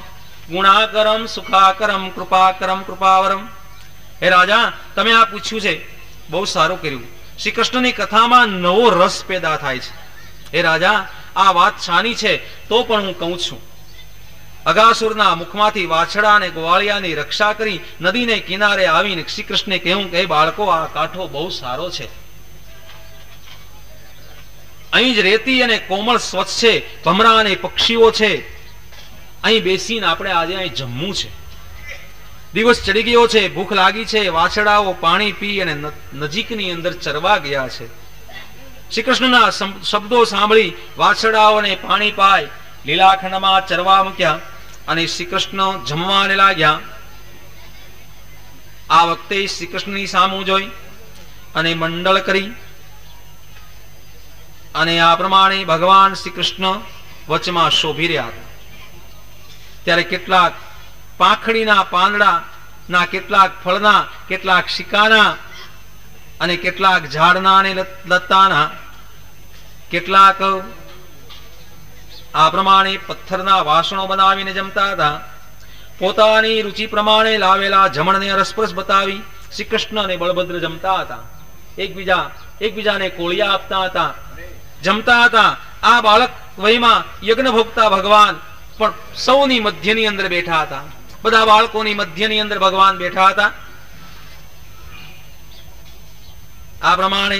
ગુણાકરમ સુખાકરમ કૃપાકરમ કૃપાવરમ. હે રાજા, તમે આ પૂછ્યું છે, બહુ સારું કર્યું. શ્રી કૃષ્ણની કથામાં નવો રસ પેદા થાય છે. હે રાજા, આ વાત છાની છે તો પણ હું કહું છું. અઘાસુરના મુખમાંથી વાછડા અને ગોવાળિયાની રક્ષા કરી નદીને કિનારે આવીને શ્રી કૃષ્ણે કહ્યું કે બાળકો, આ કાંઠો બહુ સારો છે. અહીં જ રેતી અને કોમળ સ્વચ્છ છે, ભમરા અને પક્ષીઓ છે. અહીં બેસીને આપણે આજે અહીં જમવું છે. દિવસ ચડી ગયો છે, ભૂખ લાગી છે. વાછડાઓ પાણી પી અને નજીકની અંદર ચરવા ગયા છે. શ્રી કૃષ્ણના શબ્દો સાંભળી વાછડાઓને પાણી પાય લીલાખંડમાં ચરવા મૂક્યા અને શ્રી કૃષ્ણ જમવાને લાગ્યા. આ વખતે શ્રી કૃષ્ણની સામું જોઈ અને મંડળ કરી અને આ પ્રમાણે ભગવાન શ્રી કૃષ્ણ વચમાં શોભી રહ્યા હતા. ત્યારે કેટલાક પાંખડીના પાંદડાના, કેટલાક ફળના, કેટલાક શિકાના અને કેટલાક ઝાડના અને લતાના, કેટલાક આ પ્રમાણે પથ્થરના વાસણો બનાવીને જમતા હતા. પોતાની રુચિ પ્રમાણે લાવેલા જમણને રસપ્રસ બતાવી શ્રી કૃષ્ણ અને બળભદ્ર જમતા હતા. એકબીજાને કોળિયા આપતા હતા, જમતા હતા. આ બાળક વયમાં યજ્ઞ ભોગતા ભગવાન પણ સૌની મધ્યની અંદર બેઠા હતા. બધા બાળકોની મધ્યની અંદર ભગવાન બેઠા હતા. આ પ્રમાણે